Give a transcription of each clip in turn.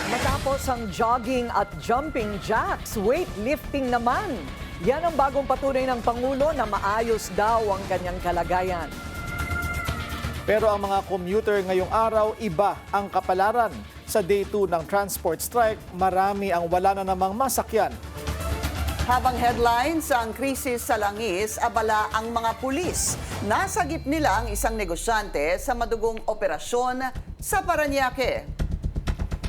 Matapos ang jogging at jumping jacks, weightlifting naman. Yan ang bagong patunay ng Pangulo na maayos daw ang kanyang kalagayan. Pero ang mga commuter ngayong araw, iba ang kapalaran. Sa day 2 ng transport strike, marami ang wala na namang masakyan. Habang headlines ang krisis sa langis, abala ang mga pulis. Nasagip nila ang isang negosyante sa madugong operasyon sa Parañaque.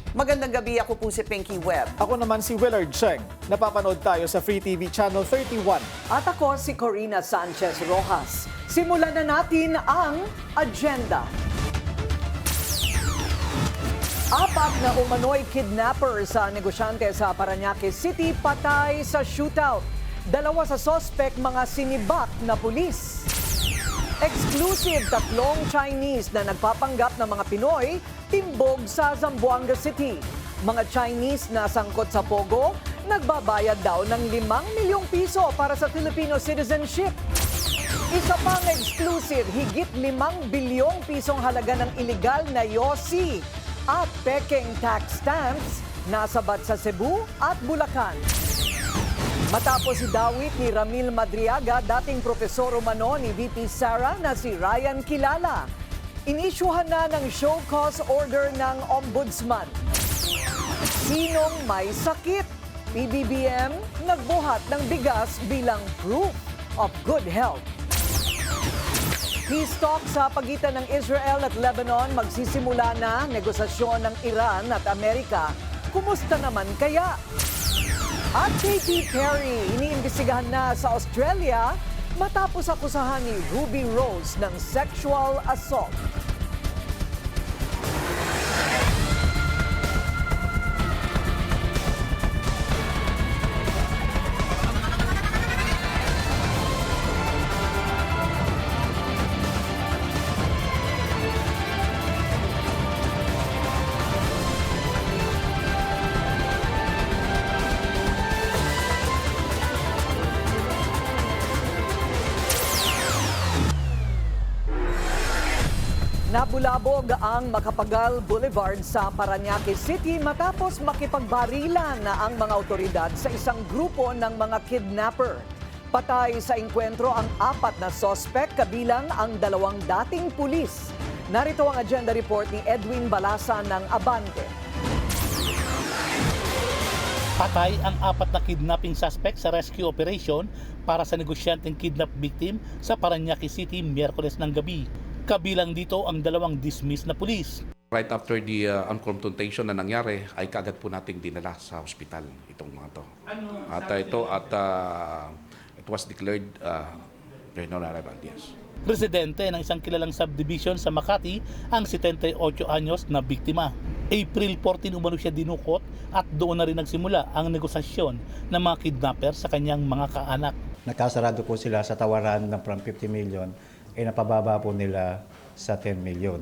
Magandang gabi, ako po si Pinky Webb. Ako naman si Willard Cheng. Napapanood tayo sa Free TV Channel 31. At ako si Corina Sanchez Rojas. Simulan na natin ang agenda. Apat na umano'y kidnapper sa negosyante sa Parañaque City patay sa shootout. Dalawa sa sospek mga sinibak na pulis. Exclusive, 3 Chinese na nagpapanggap ng mga Pinoy timbog sa Zamboanga City. Mga Chinese na sangkot sa Pogo, nagbabayad daw ng 5 milyong piso para sa Filipino citizenship. Isa pang exclusive, higit 5 bilyong pisong halaga ng iligal na yosi at peking tax stamps nasabat sa Cebu at Bulacan. Matapos si Dawit ni Ramil Madriaga, dating profesor umano ni VP Sara na si Ryan Kilala. Inisyuhan na ng show cause order ng Ombudsman. Sinong may sakit? PBBM nagbuhat ng bigas bilang proof of good health. Peace talk sa pagitan ng Israel at Lebanon magsisimula na. Negosasyon ng Iran at Amerika. Kumusta naman kaya? At Katy Perry, iniimbestigahan na sa Australia matapos akusahan ni Ruby Rose ng sexual assault. Nabulabog ang Macapagal Boulevard sa Parañaque City matapos makipagbarilan na ang mga otoridad sa isang grupo ng mga kidnapper. Patay sa engkwentro ang 4 na sospek kabilang ang 2 dating pulis. Narito ang agenda report ni Edwin Balasa ng Abante. Patay ang 4 na kidnapping suspect sa rescue operation para sa negosyanteng kidnap victim sa Parañaque City Miyerkules ng gabi. Kabilang dito ang 2 dismissed na pulis. Right after the confrontation na nangyari, ay kaagad po nating dinala sa hospital itong mga to. It was declared non-arrival, yes. Residente ng isang kilalang subdivision sa Makati ang 78 anyos na biktima. April 14 umano siya dinukot at doon na rin nagsimula ang negosasyon ng mga kidnapper sa kanyang mga kaanak. Nakasarado po sila sa tawaran ng from 50 million ay napababa po nila sa 10 million.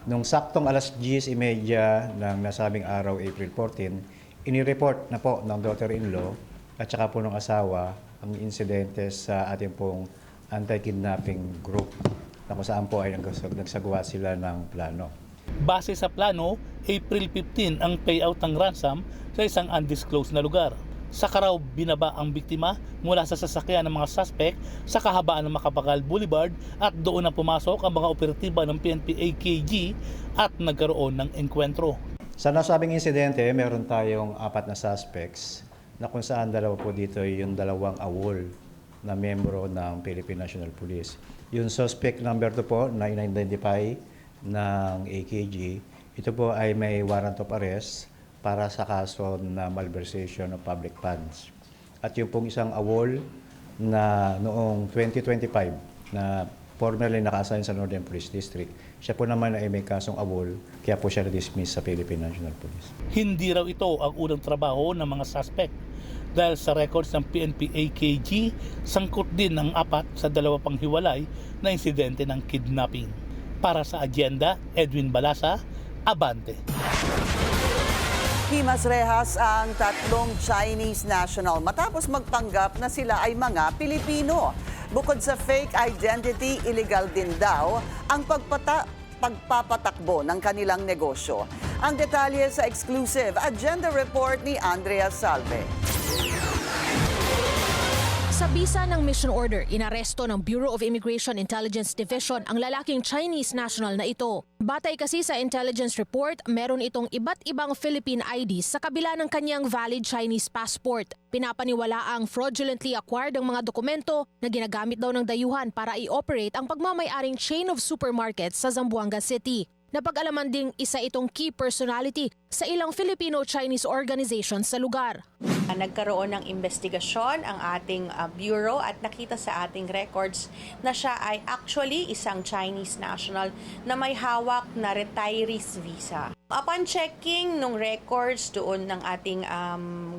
Nung saktong alas 10:30 ng nasabing araw, April 14, inireport na po ng daughter-in-law at saka po ng asawa ang insidente sa ating pong anti-kidnapping group na kung saan po ay nagsagawa sila ng plano. Base sa plano, April 15 ang payout ng ransom sa isang undisclosed na lugar. Saka raw binaba ang biktima mula sa sasakyan ng mga suspect sa kahabaan ng Macapagal Boulevard at doon na pumasok ang mga operatiba ng PNP AKG at nagkaroon ng engkwentro. Sa nasabing insidente, meron tayong 4 na suspects na kung saan 2 po dito yung 2 awol na membro ng Philippine National Police. Yung suspect number 2 po na in-identify ng AKG, ito po ay may warrant of arrest para sa kaso na malversation of public funds. At yung pong isang awol na noong 2025 na formerly naka-assign sa Northern Police District, siya po naman ay may kasong awol, kaya po siya na-dismiss sa Philippine National Police. Hindi raw ito ang unang trabaho ng mga suspect. Dahil sa records ng PNP AKG, sangkot din ang 4 sa 2 pang hiwalay na insidente ng kidnapping. Para sa agenda, Edwin Balasa, Abante. Himas rehas ang 3 Chinese national matapos magpanggap na sila ay mga Pilipino. Bukod sa fake identity, illegal din daw ang pagpapatakbo ng kanilang negosyo. Ang detalye sa exclusive agenda report ni Andrea Salve. Sa bisa ng mission order, inaresto ng Bureau of Immigration Intelligence Division ang lalaking Chinese national na ito. Batay kasi sa intelligence report, meron itong iba't ibang Philippine IDs sa kabila ng kanyang valid Chinese passport. Pinapaniwala ang fraudulently acquired ang mga dokumento na ginagamit daw ng dayuhan para i-operate ang pagmamayaring chain of supermarkets sa Zamboanga City. Napag-alaman ding isa itong key personality sa ilang Filipino-Chinese organizations sa lugar. Nagkaroon ng investigasyon ang ating bureau at nakita sa ating records na siya ay actually isang Chinese national na may hawak na retirees visa. Upon checking nung records doon ng ating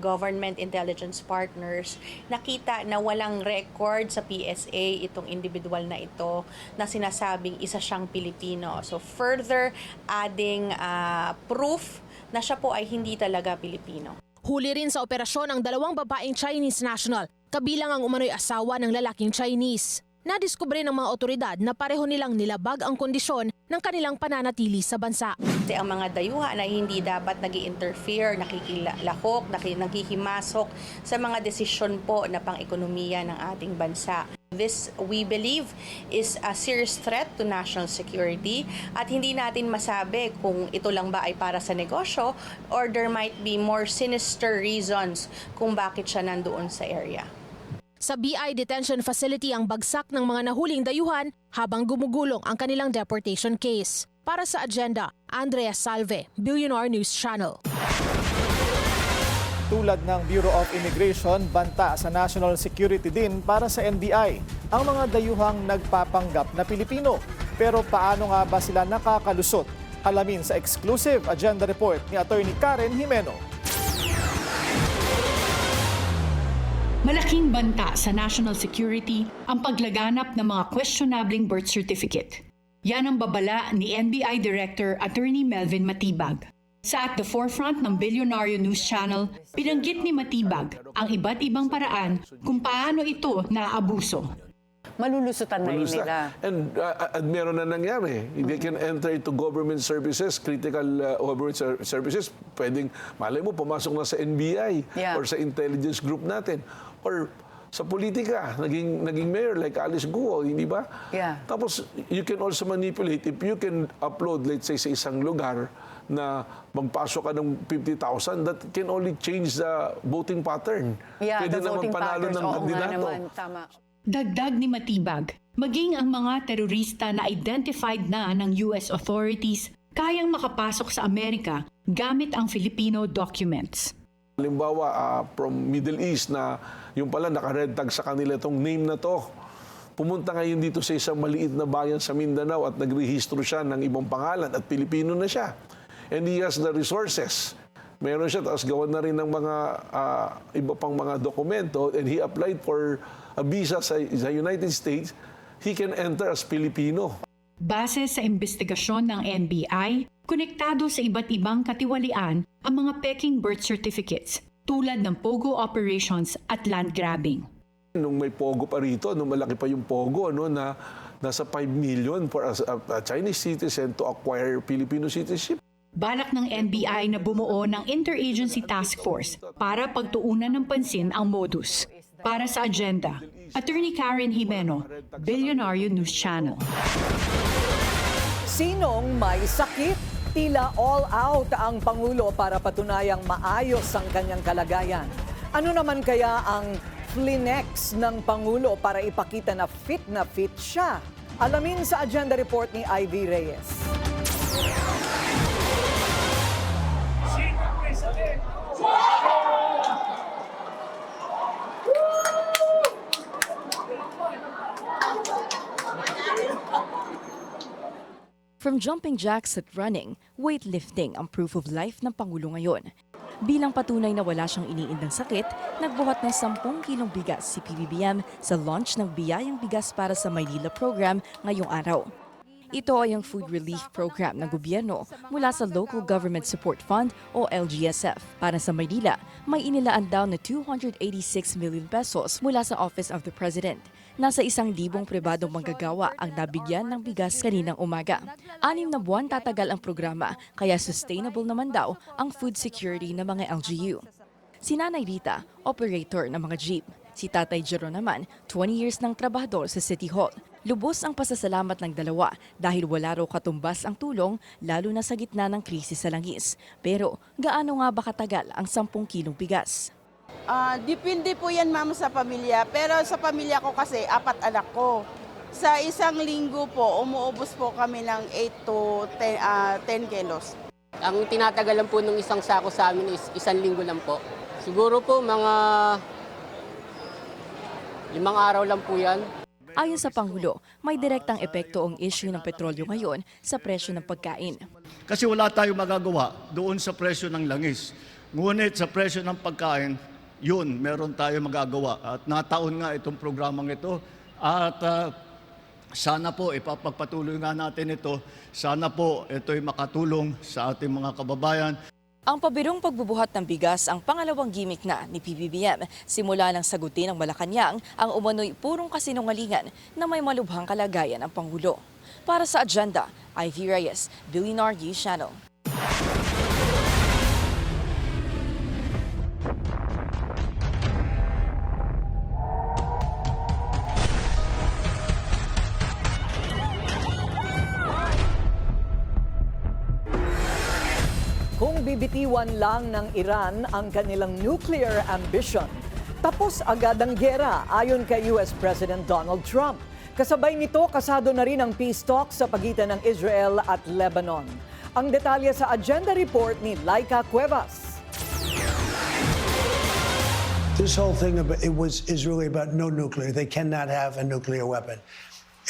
government intelligence partners, nakita na walang record sa PSA itong individual na ito na sinasabing isa siyang Pilipino. So further adding proof na siya po ay hindi talaga Pilipino. Huli rin sa operasyon ang dalawang babaeng Chinese national, kabilang ang umano'y asawa ng lalaking Chinese. Nadiskubre ng mga otoridad na pareho nilang nilabag ang kondisyon ng kanilang pananatili sa bansa. Kasi ang mga dayuhan ay hindi dapat nag-i-interfere, nakikilahok, nakihimasok sa mga desisyon po na pang-ekonomiya ng ating bansa. This, we believe, is a serious threat to national security at hindi natin masabi kung ito lang ba ay para sa negosyo or there might be more sinister reasons kung bakit siya nandoon sa area. Sa BI detention facility ang bagsak ng mga nahuling dayuhan habang gumugulong ang kanilang deportation case. Para sa agenda, Andrea Salve, Billionaire News Channel. Tulad ng Bureau of Immigration, banta sa national security din para sa NBI ang mga dayuhang nagpapanggap na Pilipino. Pero paano nga ba sila nakakalusot? Alamin sa exclusive agenda report ni Attorney Karen Jimeno. Malaking banta sa national security ang paglaganap ng mga questionabling birth certificate. Yan ang babala ni NBI Director Attorney Melvin Matibag. Sa At the Forefront ng Billionaire News Channel, binanggit ni Matibag ang iba't ibang paraan kung paano ito naaabuso. Malulusutan na yun nila. And meron na nangyari. They can enter into government services, critical government services. Pwedeng, malay mo, pumasok na sa NBI or sa intelligence group natin. Or sa politika, naging mayor like Alice Guo, hindi ba? Yeah. Tapos, you can also manipulate. If you can upload, let's say, sa isang lugar na magpasok ka ng 50,000, that can only change the voting pattern. Yeah, Pwede the voting panalo patterns. ng Oo kandidato. nga naman, tama. Dagdag ni Matibag, maging ang mga terorista na identified na ng US authorities kayang makapasok sa Amerika gamit ang Filipino documents. Halimbawa, from Middle East na yung pala naka-red tag sa kanila itong name na to. Pumunta ngayon dito sa isang maliit na bayan sa Mindanao at nagrehistro siya ng ibang pangalan at Pilipino na siya. And he has the resources. Meron siya, tapos gawan na rin ng mga iba pang mga dokumento and he applied for a visa sa United States. He can enter as Filipino. Base sa investigasyon ng NBI, konektado sa iba't ibang katiwalian ang mga peking birth certificates tulad ng POGO operations at land grabbing. Nung may POGO pa rito, nung malaki pa yung POGO, na nasa 5 million for a Chinese citizen to acquire Filipino citizenship. Balak ng NBI na bumuo ng Interagency Task Force para pagtuunan ng pansin ang modus. Para sa agenda, Attorney Karen Jimeno, Billionaire News Channel. Sinong may sakit? Tila all out ang Pangulo para patunayang maayos ang kanyang kalagayan. Ano naman kaya ang flinex ng Pangulo para ipakita na fit siya? Alamin sa agenda report ni Ivy Reyes. From jumping jacks at running, weightlifting ang proof of life ng Pangulo ngayon. Bilang patunay na wala siyang iniindang sakit, nagbuhat ng 10 kilong bigas si PBBM sa launch ng Biyayang Bigas para sa Maynila program ngayong araw. Ito ay ang food relief program ng gobyerno mula sa Local Government Support Fund o LGSF. Para sa Maynila, may inilaan daw na 286 million pesos mula sa Office of the President. Nasa 1,000 pribadong manggagawa ang nabigyan ng bigas kaninang umaga. 6 na buwan tatagal ang programa, kaya sustainable naman daw ang food security ng mga LGU. Si Nanay Rita, operator ng mga jeep. Si Tatay Jero naman, 20 years ng trabahador sa City Hall. Lubos ang pasasalamat ng dalawa dahil wala raw katumbas ang tulong lalo na sa gitna ng krisis sa langis. Pero gaano nga ba katagal ang 10 kilong bigas? Depende po yan, ma'am, sa pamilya. Pero sa pamilya ko kasi, 4 anak ko. Sa isang linggo po, umuubos po kami ng 8 to 10 kilos. Ang tinatagalan po ng isang sako sa amin is 1 linggo lang po. Siguro po mga 5 araw lang po yan. Ayon sa Pangulo, may direktang epekto ang issue ng petrolyo ngayon sa presyo ng pagkain. Kasi wala tayong magagawa doon sa presyo ng langis. Ngunit sa presyo ng pagkain, yun, meron tayo magagawa. At nataon nga itong programang ito. At sana po ipapagpatuloy nga natin ito. Sana po ito'y makatulong sa ating mga kababayan. Ang pabirong pagbubuhat ng bigas ang pangalawang gimmick na ni PBBM. Simula ng sagutin ng Malacanang ang umano'y purong kasinungalingan na may malubhang kalagayan ng Pangulo. Para sa Agenda, Ivy Reyes, Billionaire News Channel. Kung bibitiwan lang ng Iran ang kanilang nuclear ambition, tapos agad ang gera ayon kay US President Donald Trump. Kasabay nito, kasado na rin ang peace talks sa pagitan ng Israel at Lebanon. Ang detalye sa Agenda Report ni Laika Cuevas. This whole thing is really about no nuclear. They cannot have a nuclear weapon.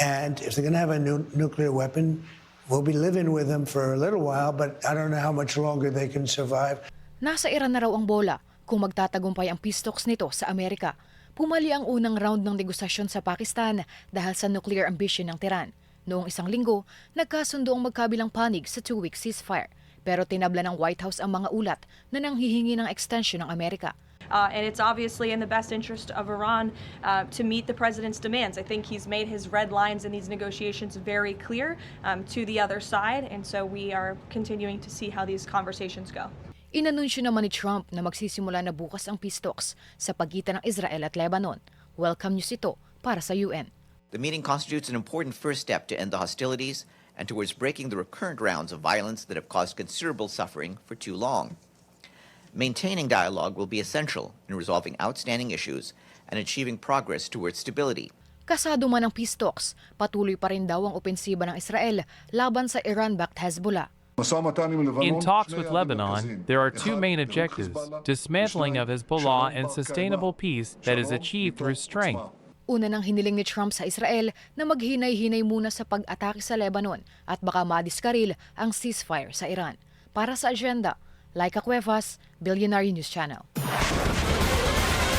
And if they're going to have a nuclear weapon, we'll be living with them for a little while, but I don't know how much longer they can survive. Nasa Iran na raw ang bola kung magtatagumpay ang peace talks nito sa Amerika. Pumali ang unang round ng negosasyon sa Pakistan dahil sa nuclear ambition ng Tehran. Noong 1 linggo, nagkasundo ang magkabilang panig sa 2-week ceasefire. Pero tinabla ng White House ang mga ulat na nanghihingi ng extension ng Amerika. And it's obviously in the best interest of Iran to meet the president's demands. I think he's made his red lines in these negotiations very clear to the other side, and so we are continuing to see how these conversations go. Inanunsyo naman ni Trump na magsisimula na bukas ang peace talks sa pagitan ng Israel at Lebanon. Welcome news ito para sa UN. The meeting constitutes an important first step to end the hostilities and towards breaking the recurrent rounds of violence that have caused considerable suffering for too long. Maintaining dialogue will be essential in resolving outstanding issues and achieving progress towards stability. Kasado man ang peace talks, patuloy pa rin daw ang opensiba ng Israel laban sa Iran-backed Hezbollah. In talks with Lebanon, there are 2 main objectives: dismantling of Hezbollah and sustainable peace that is achieved through strength. Una nang hiniling ni Trump sa Israel na maghinay-hinay muna sa pag-atake sa Lebanon at baka madiskaril ang ceasefire sa Iran. Para sa Agenda, Laika Cuevas, Billionaire News Channel.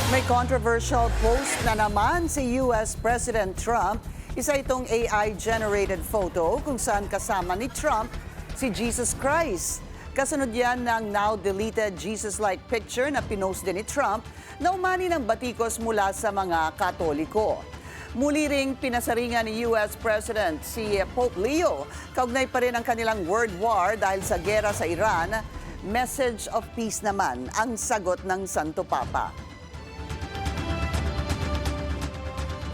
May controversial post na naman si US President Trump. Isa itong AI-generated photo kung saan kasama ni Trump si Jesus Christ. Kasunod yan ng now-deleted Jesus-like picture na pinost din ni Trump na umani ng batikos mula sa mga Katoliko. Muli ring pinasaringan ni US President si Pope Leo. Kaugnay pa rin ang kanilang world war dahil sa gera sa Iran. Message of peace naman ang sagot ng Santo Papa.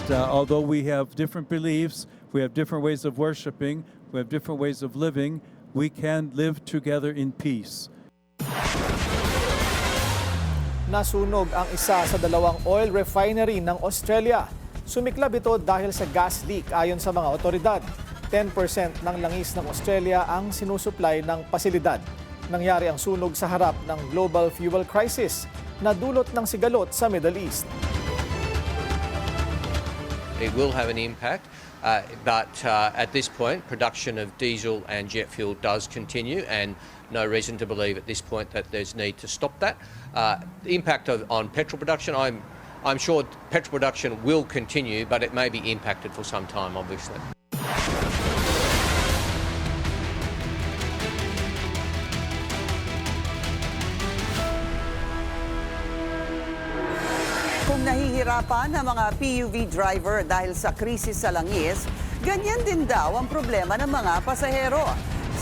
Although we have different beliefs, we have different ways of worshiping, we have different ways of living, we can live together in peace. Nasunog ang isa sa 2 oil refinery ng Australia. Sumiklab ito dahil sa gas leak ayon sa mga otoridad. 10% ng langis ng Australia ang sinusupply ng pasilidad. Nangyari ang sunog sa harap ng global fuel crisis na dulot ng sigalot sa Middle East. It will have an impact, but at this point, production of diesel and jet fuel does continue, and no reason to believe at this point that there's need to stop that. The impact on petrol production, I'm sure petrol production will continue, but it may be impacted for some time, obviously. Kung nahihirapan ang mga PUV driver dahil sa krisis sa langis, ganyan din daw ang problema ng mga pasahero.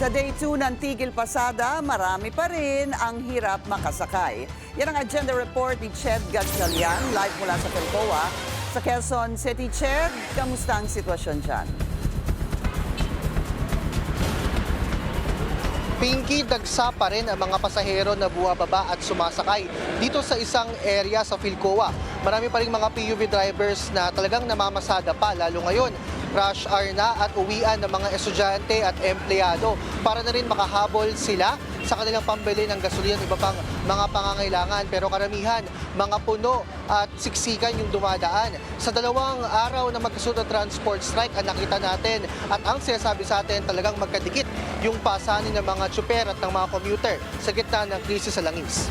Sa Day 2 ng Tigil Pasada, marami pa rin ang hirap makasakay. Yan ang agenda report ni Ched Gatchalian, live mula sa Philcoa. Sa Quezon City, Ched, kamusta ang sitwasyon dyan? Pinky, dagsa pa rin ang mga pasahero na buwababa at sumasakay dito sa isang area sa Philcoa. Marami pa rin mga PUV drivers na talagang namamasada pa, lalo ngayon. Rush hour na at uwian ng mga estudyante at empleyado para na rin makahabol sila sa kanilang pambili ng gasolina at iba pang mga pangangailangan. Pero karamihan, mga puno at siksikan yung dumadaan. Sa 2 araw na magkasunod transport strike ang nakita natin at ang sinasabi sa atin talagang magkadikit yung pasanin ng mga tsuper at ng mga commuter sa gitna ng krisis sa langis.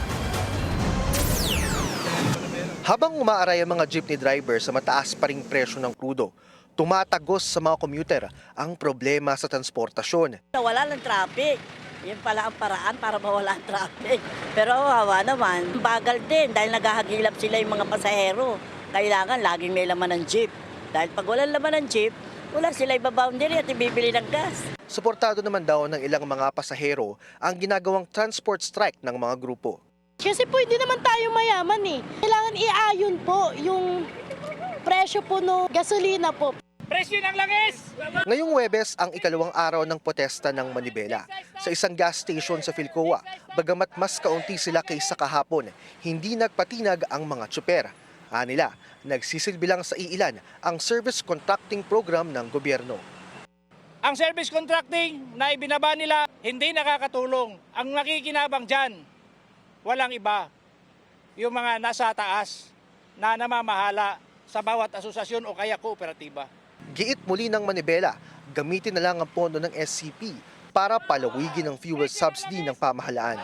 Habang umaaray ang mga jeepney driver sa mataas pa ring presyo ng krudo, tumatagos sa mga commuter ang problema sa transportasyon. Wala ng traffic. Yun pala ang paraan para mawala ang traffic. Pero hawa naman, bagal din dahil naghahagilap sila yung mga pasahero. Kailangan laging may laman ng jeep. Dahil pag walang laman ng jeep, wala sila ibaboundary at ibibili ng gas. Suportado naman daw ng ilang mga pasahero ang ginagawang transport strike ng mga grupo. Kasi po hindi naman tayo mayaman eh. Kailangan iayon po yung presyo po ng gasolina po. Presyo ng langis! Ngayong Huwebes ang ikalawang araw ng protesta ng Manibela. Sa isang gas station sa Philcoa, bagamat mas kaunti sila kaysa kahapon, hindi nagpatinag ang mga tsuper. Anila, nagsisilbi lang sa iilan ang service contracting program ng gobyerno. Ang service contracting na ibinaba nila hindi nakakatulong. Ang nakikinabang dyan, walang iba. Yung mga nasa taas na namamahala sa bawat asosasyon o kaya kooperatiba. Giit muli ng Manibela, gamitin na lang ang pondo ng SCP para palawigin ang fuel subsidy ng pamahalaan.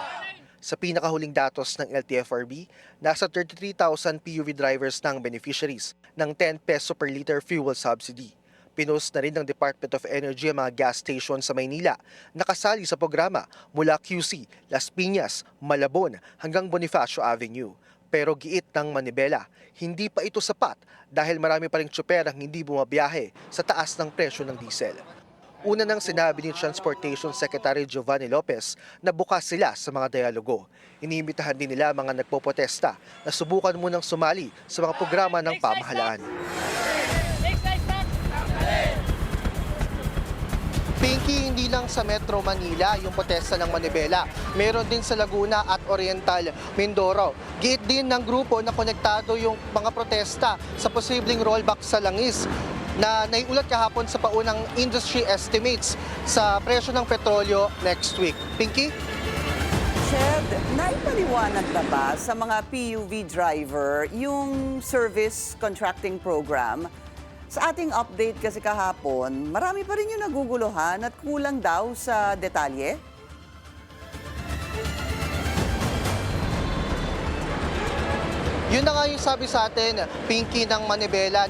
Sa pinakahuling datos ng LTFRB, nasa 33,000 PUV drivers ng beneficiaries ng 10 peso per liter fuel subsidy. Pinost na rin ng Department of Energy ang mga gas station sa Maynila na kasali sa programa mula QC, Las Piñas, Malabon hanggang Bonifacio Avenue. Pero giit ng Manibela, hindi pa ito sapat dahil marami pa ring tsuper ang hindi bumabiyahe sa taas ng presyo ng diesel. Una nang sinabi ni Transportation Secretary Giovanni Lopez na bukas sila sa mga dialogo. Iniimbitahan din nila mga nagpoprotesta na subukan munang sumali sa mga programa ng pamahalaan. Pinky, hindi lang sa Metro Manila yung protesta ng Manibela. Meron din sa Laguna at Oriental Mindoro. Giit din ng grupo na konektado yung mga protesta sa posibleng rollback sa langis na naiulat kahapon sa paunang industry estimates sa presyo ng petrolyo next week. Pinky? Ched, naipaliwanag na ba sa mga PUV driver yung service contracting program? Sa ating update kasi kahapon, marami pa rin yung naguguluhan at kulang daw sa detalye. Yun na nga yung sabi sa atin, Pinky ng Manibela,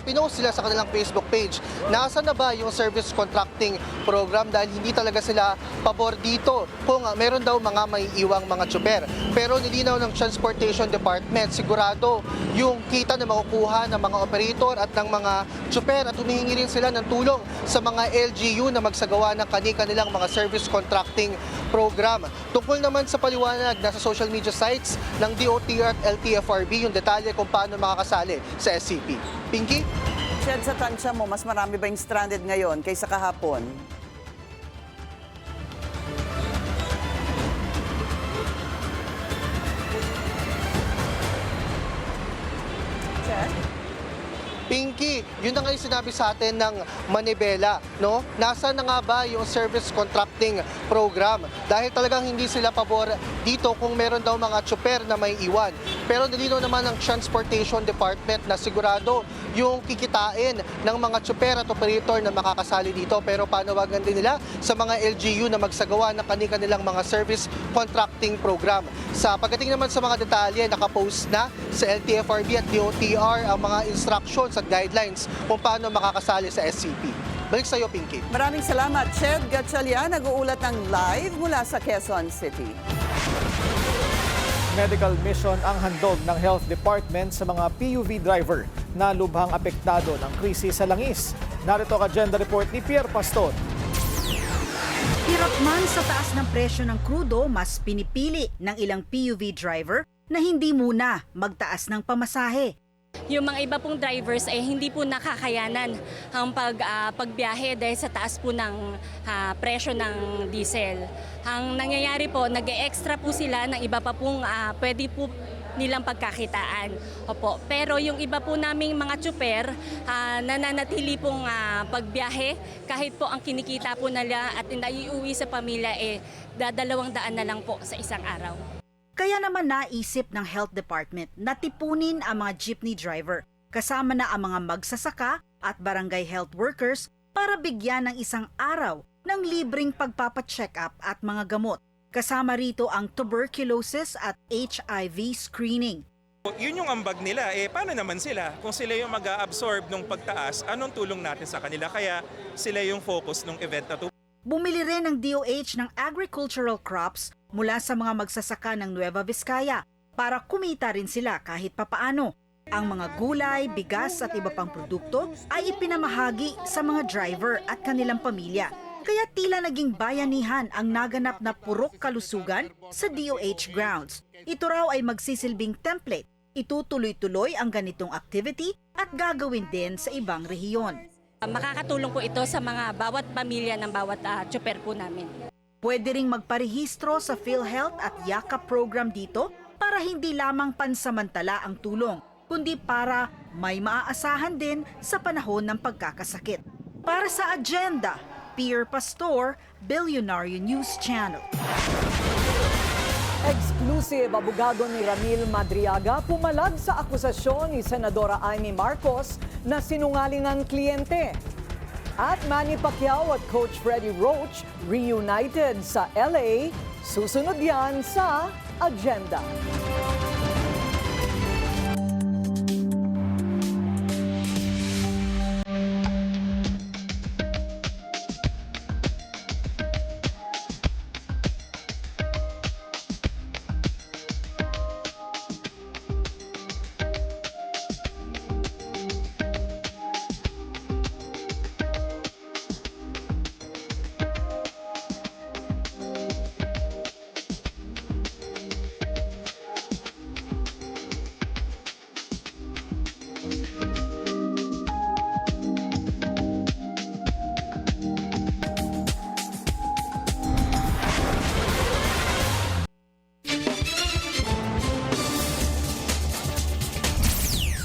pinost sila sa kanilang Facebook page. Nasa na ba yung service contracting program dahil hindi talaga sila pabor dito kung meron daw mga may iwang mga tsuper. Pero nilinaw ng Transportation Department, sigurado yung kita na makukuha ng mga operator at ng mga tsuper at humihingi rin sila ng tulong sa mga LGU na magsagawa ng kanilang mga service contracting program. Tungkol naman sa paliwanag na sa social media sites ng DOTR at LTFRB yung detalye kung paano makakasali sa SCP. Pinky? Ched, sa tansya mo, mas marami ba yung stranded ngayon kaysa kahapon? Pinky, yun na nga yung sinabi sa atin ng Manibela, no? Nasa na nga ba yung service contracting program? Dahil talagang hindi sila pabor dito kung meron daw mga tsuper na may iwan. Pero nilinaw naman ng Transportation Department na sigurado yung kikitain ng mga tsuper at operator na makakasali dito. Pero panawagan din nila sa mga LGU na magsagawa ng kanilang mga service contracting program. Sa pagdating naman sa mga detalye, nakapost na sa LTFRB at DOTR ang mga instructions at guidelines kung paano makakasali sa SCP. Balik sa iyo, Pinky. Maraming salamat, Ched Gatchalian, nag-uulat ng live mula sa Quezon City. medical mission ang handog ng Health Department sa mga PUV driver na lubhang apektado ng krisis sa langis. Narito ang agenda report ni Pierre Pastor. Hirap man sa taas ng presyo ng krudo, mas pinipili ng ilang PUV driver na hindi muna magtaas ng pamasahe. Yung mga iba pong drivers ay hindi po nakakayanan ang pagbiyahe dahil sa taas po ng presyo ng diesel. Ang nangyayari po, nag-extra po sila ng iba pa pong pwede po nilang pagkakitaan. Opo. Pero yung iba po naming mga tsuper, nananatili pong pagbiyahe kahit po ang kinikita po nila at naiuwi sa pamilya $200 na lang po sa isang araw. Kaya naman naisip ng Health Department na tipunin ang mga jeepney driver, kasama na ang mga magsasaka at barangay health workers para bigyan ng isang araw ng libreng pagpapacheck up at mga gamot. Kasama rito ang tuberculosis at HIV screening. Yun yung ambag nila, paano naman sila? Kung sila yung mag-a-absorb ng pagtaas, anong tulong natin sa kanila? Kaya sila yung focus ng event na to. Bumili rin ng DOH ng agricultural crops mula sa mga magsasaka ng Nueva Vizcaya para kumita rin sila kahit papaano. Ang mga gulay, bigas at iba pang produkto ay ipinamahagi sa mga driver at kanilang pamilya. Kaya tila naging bayanihan ang naganap na purok kalusugan sa DOH grounds. Ito raw ay magsisilbing template. Itutuloy-tuloy ang ganitong activity at gagawin din sa ibang rehiyon. Makakatulong po ito sa mga bawat pamilya ng bawat tsuper po namin. Pwede ring magparehistro sa PhilHealth at YAKA program dito para hindi lamang pansamantala ang tulong, kundi para may maaasahan din sa panahon ng pagkakasakit. Para sa agenda, Pierre Pastor, Billionaire News Channel. Exclusive, abogado ni Ramil Madriaga pumalag sa akusasyon ni Senadora Amy Marcos na sinungaling ang kliyente. At Manny Pacquiao at Coach Freddie Roach reunited sa LA. Susunod yan sa agenda.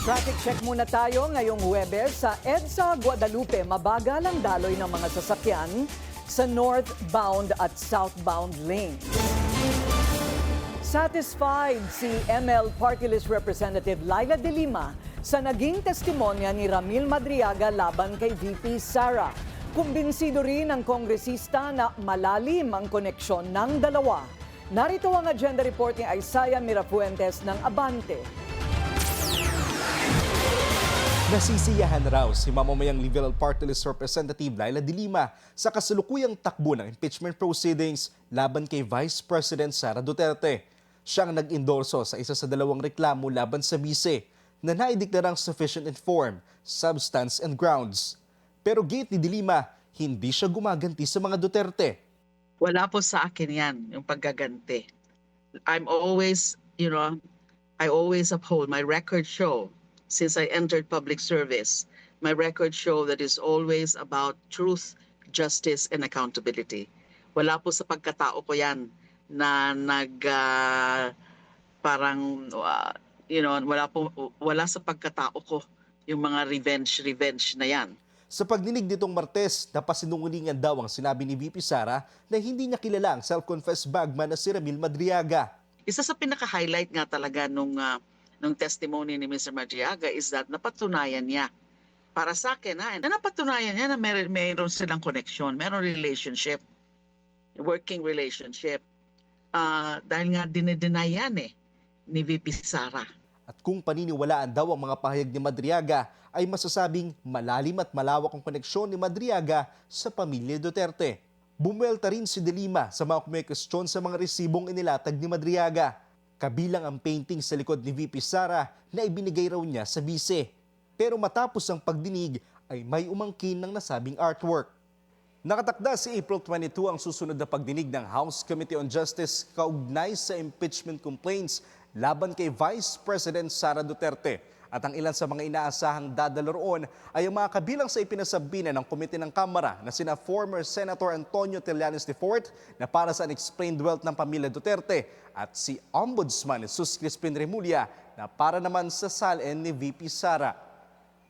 Traffic check muna tayo ngayong Huwebes sa EDSA Guadalupe. Mabagal ang daloy ng mga sasakyan sa northbound at southbound lanes. Satisfied si ML Party List Representative Laila De Lima sa naging testimonya ni Ramil Madriaga laban kay VP Sara. Kumbinsido rin ang kongresista na malalim ang koneksyon ng dalawa. Narito ang agenda report ni Isaiah Mirafuentes ng Abante. Nasisiyahan raw si mamamayang Liberal Party List Representative Laila De Lima sa kasalukuyang takbo ng impeachment proceedings laban kay Vice President Sara Duterte. Siyang nag-endorso sa isa sa dalawang reklamo laban sa bise na naideklarang sufficient in form, substance and grounds. Pero gate ni De Lima, hindi siya gumaganti sa mga Duterte. Wala po sa akin yan, yung paggaganti. I'm always, I always uphold my record show. Since I entered public service, my record show that is always about truth, justice, and accountability. Wala po sa pagkatao ko yan na wala sa pagkatao ko yung mga revenge na yan. Sa pagdinig nitong Martes, napasinungalingan daw ang sinabi ni VP Sara na hindi niya kilala ang self-confessed bagman na si Ramil Madriaga. Isa sa pinaka-highlight nga talaga nung testimony ni Mr. Madriaga is that napatunayan niya. Para sa akin, na napatunayan niya na mayroon silang connection, mayroon relationship, working relationship. Dahil nga dinedeny yan ni VP Sara. At kung paniniwalaan daw ang mga pahayag ni Madriaga, ay masasabing malalim at malawak ang koneksyon ni Madriaga sa pamilya Duterte. Bumuelta rin si De Lima sa mga kumekestyon sa mga resibong inilatag ni Madriaga. Kabilang ang painting sa likod ni VP Sara na ibinigay raw niya sa bise. Pero matapos ang pagdinig ay may umangkin ng nasabing artwork. Nakatakda si April 22 ang susunod na pagdinig ng House Committee on Justice kaugnay sa impeachment complaints laban kay Vice President Sara Duterte. At ang ilan sa mga inaasahang dadalo roon ay ang mga kabilang sa ipinasabina ng komite ng Kamara na sina former Senator Antonio Trillanes IV na para sa unexplained wealth ng pamilya Duterte at si Ombudsman Jesus Crispin Remulla na para naman sa salin ni VP Sara.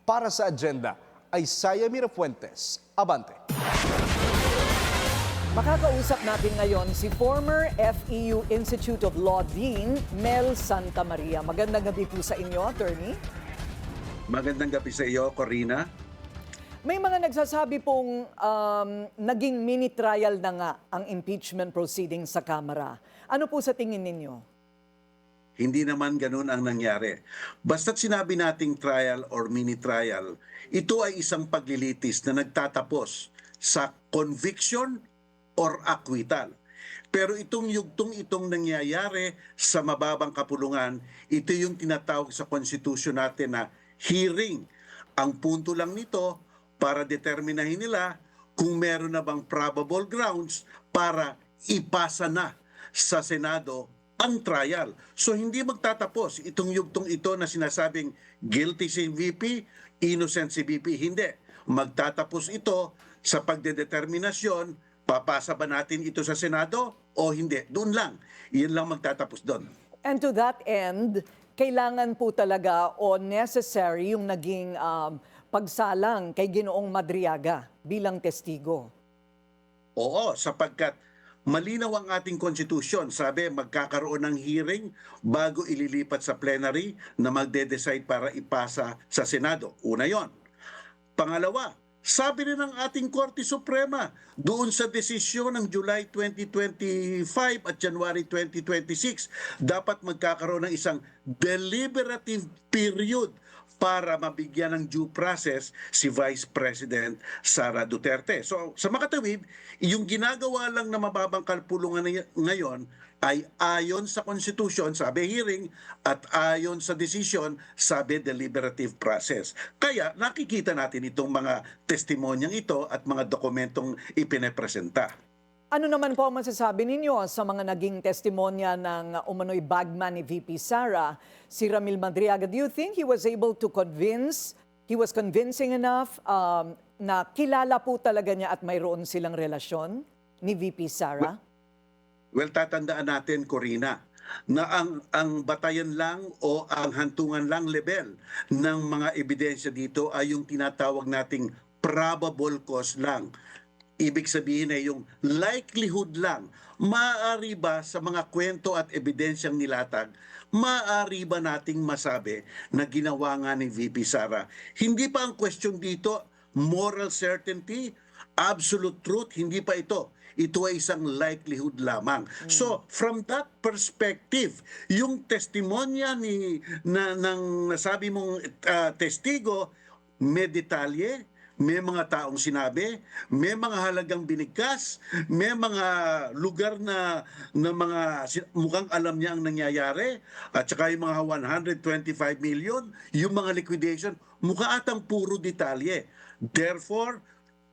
Para sa agenda ay Saya Mirafuentes. Abante! Makakausap natin ngayon si former FEU Institute of Law Dean Mel Santamaria. Magandang gabi po sa inyo, attorney. Magandang gabi sa iyo, Corina. May mga nagsasabi pong naging mini trial na nga ang impeachment proceedings sa Kamara. Ano po sa tingin ninyo? Hindi naman ganun ang nangyari. Basta't sinabi nating trial or mini trial, ito ay isang paglilitis na nagtatapos sa conviction or acquittal. Pero itong yugtong itong nangyayari sa mababang kapulungan, ito yung tinatawag sa konstitusyon natin na hearing. Ang punto lang nito para determinahin nila kung meron na bang probable grounds para ipasa na sa Senado ang trial. So hindi magtatapos itong yugtong ito na sinasabing guilty si VP, innocent si VP. Hindi. Magtatapos ito sa pagdedeterminasyon. Papasa ba natin ito sa Senado o hindi? Doon lang. Iyan lang magtatapos doon. And to that end, kailangan po talaga o necessary yung naging pagsalang kay Ginoong Madriaga bilang testigo. Oo, sapagkat malinaw ang ating konstitusyon. Sabi, magkakaroon ng hearing bago ililipat sa plenary na magde-decide para ipasa sa Senado. Una yon. Pangalawa, sabi rin ng ating Korte Suprema doon sa desisyon ng July 2025 at January 2026, dapat magkakaroon ng isang deliberative period para mabigyan ng due process si Vice President Sara Duterte. So sa makatawid, yung ginagawa lang na mababang kalpulungan ngayon ay ayon sa Constitution, sabi hearing, at ayon sa decision, sabi deliberative process. Kaya nakikita natin itong mga testimonyang ito at mga dokumentong ipinepresenta. Ano naman po ang masasabi ninyo sa mga naging testimonya ng umano'y bagman ni VP Sara, si Ramil Madriaga? Do you think he was able to convince, he was convincing enough na kilala po talaga niya at mayroon silang relasyon ni VP Sara? Well, tatandaan natin, Corina, na ang batayan lang o ang hantungan lang level ng mga ebidensya dito ay yung tinatawag nating probable cause lang. Ibig sabihin ay yung likelihood lang. Maaari ba sa mga kwento at ebidensyang nilatag, maaari ba nating masabi na ginawa nga ni VP Sara? Hindi pa ang question dito, moral certainty, absolute truth, hindi pa ito. Ito ay isang likelihood lamang. So, from that perspective, yung testimonya ng nasabi mong testigo, may detalye, may mga taong sinabi, may mga halagang binigkas, may mga lugar na mga mukhang alam niya ang nangyayari, at saka yung mga 125 million, yung mga liquidation, mukha atang puro detalye. Therefore,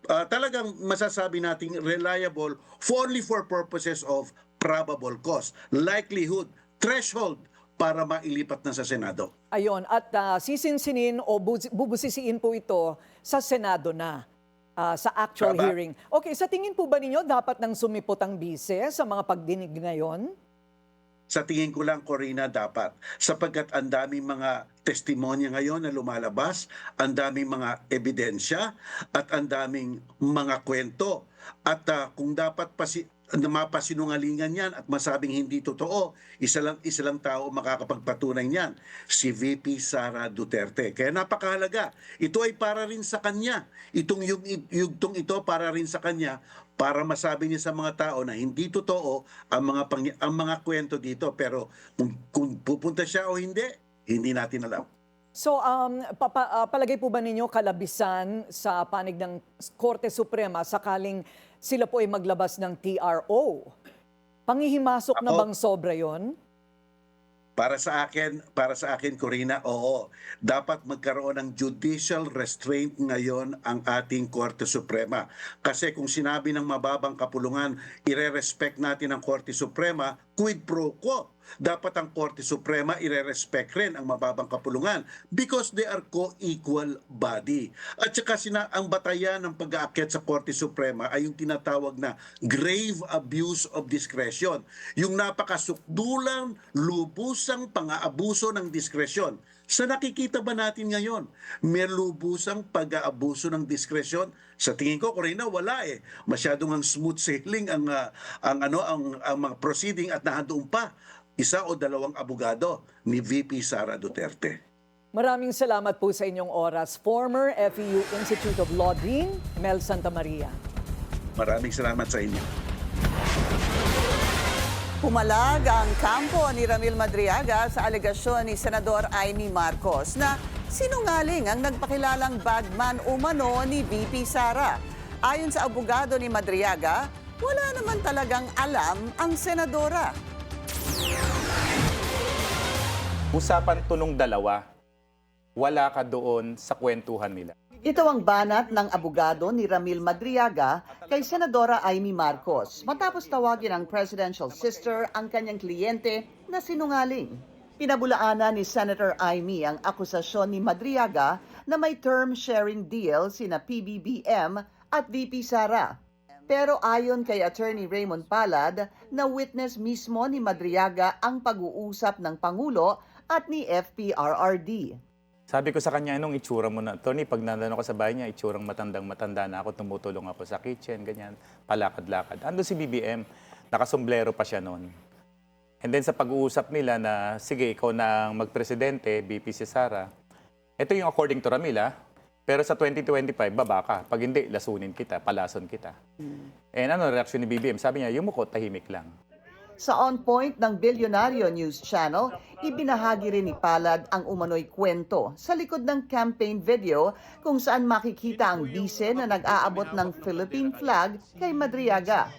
talagang masasabi nating reliable only for purposes of probable cause, likelihood, threshold para mailipat na sa Senado. Ayon, at sisinsinin o bubusisiin po ito sa Senado na, sa actual hearing. Okay, sa tingin po ba ninyo dapat nang sumipot ang bise sa mga pagdinig ngayon? Sa tingin ko lang, Corina, dapat. Sapagkat ang daming mga testimonya ngayon na lumalabas, ang daming mga ebidensya, at ang daming mga kwento. At kung dapat mapasinungalingan yan at masabing hindi totoo, isa lang tao makakapagpatunay niyan, si VP Sara Duterte. Kaya napakahalaga. Ito ay para rin sa kanya. Itong yugtong ito para rin sa kanya, para masabi niya sa mga tao na hindi totoo ang mga kwento dito. Pero kung pupunta siya o hindi natin alam. So, palagay po ba ninyo kalabisan sa panig ng Korte Suprema sakaling sila po ay maglabas ng TRO? Panghihimasok na bang sobra yon? Para sa akin, Corina, oo. Dapat magkaroon ng judicial restraint ngayon ang ating Korte Suprema. Kasi kung sinabi ng mababang kapulungan, ire-respect natin ang Korte Suprema, quid pro quo. Dapat ang Korte Suprema ire-respect rin ang mababang kapulungan because they are co-equal body. At saka ang batayan ng pag-aakyat sa Korte Suprema ay yung tinatawag na grave abuse of discretion. Yung napakasukdulang, lubusang pang-aabuso ng diskresyon. Sa nakikita ba natin ngayon, may lubusang pag-aabuso ng diskresyon? Sa tingin ko, Corina, wala eh. Masyadong ang smooth sailing ang mga proceeding at nahandoon pa isa o dalawang abogado ni VP Sara Duterte. Maraming salamat po sa inyong oras. Former FEU Institute of Law Dean, Mel Santamaria. Maraming salamat sa inyo. Pumalag ang kampo ni Ramil Madriaga sa alegasyon ni Senador Amy Marcos na sinungaling ang nagpakilalang bagman umano ni VP Sara. Ayon sa abogado ni Madriaga, wala naman talagang alam ang senadora. Usapan to nung dalawa, wala ka doon sa kwentuhan nila. Ito ang banat ng abogado ni Ramil Madriaga kay Senadora Amy Marcos matapos tawagin ng presidential sister ang kanyang kliyente na sinungaling. Pinabulaanan ni Senator Amy ang akusasyon ni Madriaga na may term sharing deal sina PBBM at VP Sara. Pero ayon kay Attorney Raymond Palad, na witness mismo ni Madriaga ang pag-uusap ng Pangulo at ni FPRRD. Sabi ko sa kanya, anong itsura mo na? Tony, pag nandun ako sa bahay niya, itsurang matandang-matanda na ako, tumutulong ako sa kitchen, ganyan, palakad-lakad. Ando si BBM, nakasomblero pa siya noon. And then sa pag-uusap nila na, sige, ikaw na ang magpresidente, VP si Sara. Ito yung according to Ramila, pero sa 2025, baba ka. Pag hindi, lasunin kita, palason kita. And ano reaksyon ni BBM? Sabi niya, yumuko, tahimik lang. Sa On Point ng Bilyonaryo News Channel, ibinahagi rin ni Palad ang umano'y kwento sa likod ng campaign video kung saan makikita ang bise na nag-aabot ng Philippine flag kay Madriaga.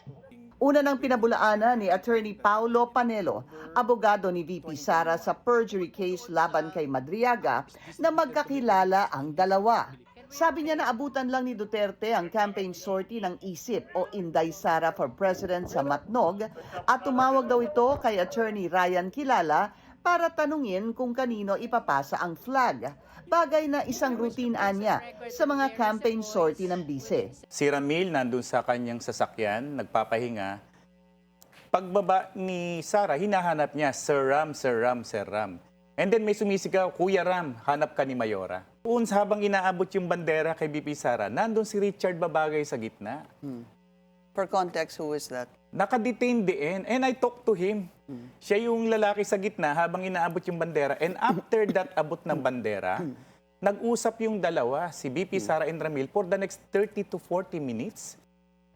Una nang pinabulaanan ni Attorney Paulo Panelo, abogado ni VP Sara sa perjury case laban kay Madriaga, na magkakilala ang dalawa. Sabi niya na abutan lang ni Duterte ang campaign sortie ng ISIP o Inday Sara for President sa Matnog at tumawag daw ito kay Attorney Ryan Kilala para tanungin kung kanino ipapasa ang flag. Bagay na isang routine anya sa mga campaign sortie ng bise. Si Ramil nandun sa kanyang sasakyan, nagpapahinga. Pagbaba ni Sara, hinahanap niya, Sir Ram, Sir Ram, Sir Ram. And then may sumisigaw, Kuya Ram, hanap ka ni Mayora. Doon habang inaabot yung bandera kay BP Sara, nandun si Richard Babagay sa gitna. For context, who is that? Naka-detain din. And I talked to him. Siya yung lalaki sa gitna habang inaabot yung bandera. And after that abot ng bandera, nag-usap yung dalawa, si BP Sara and Ramil, for the next 30 to 40 minutes.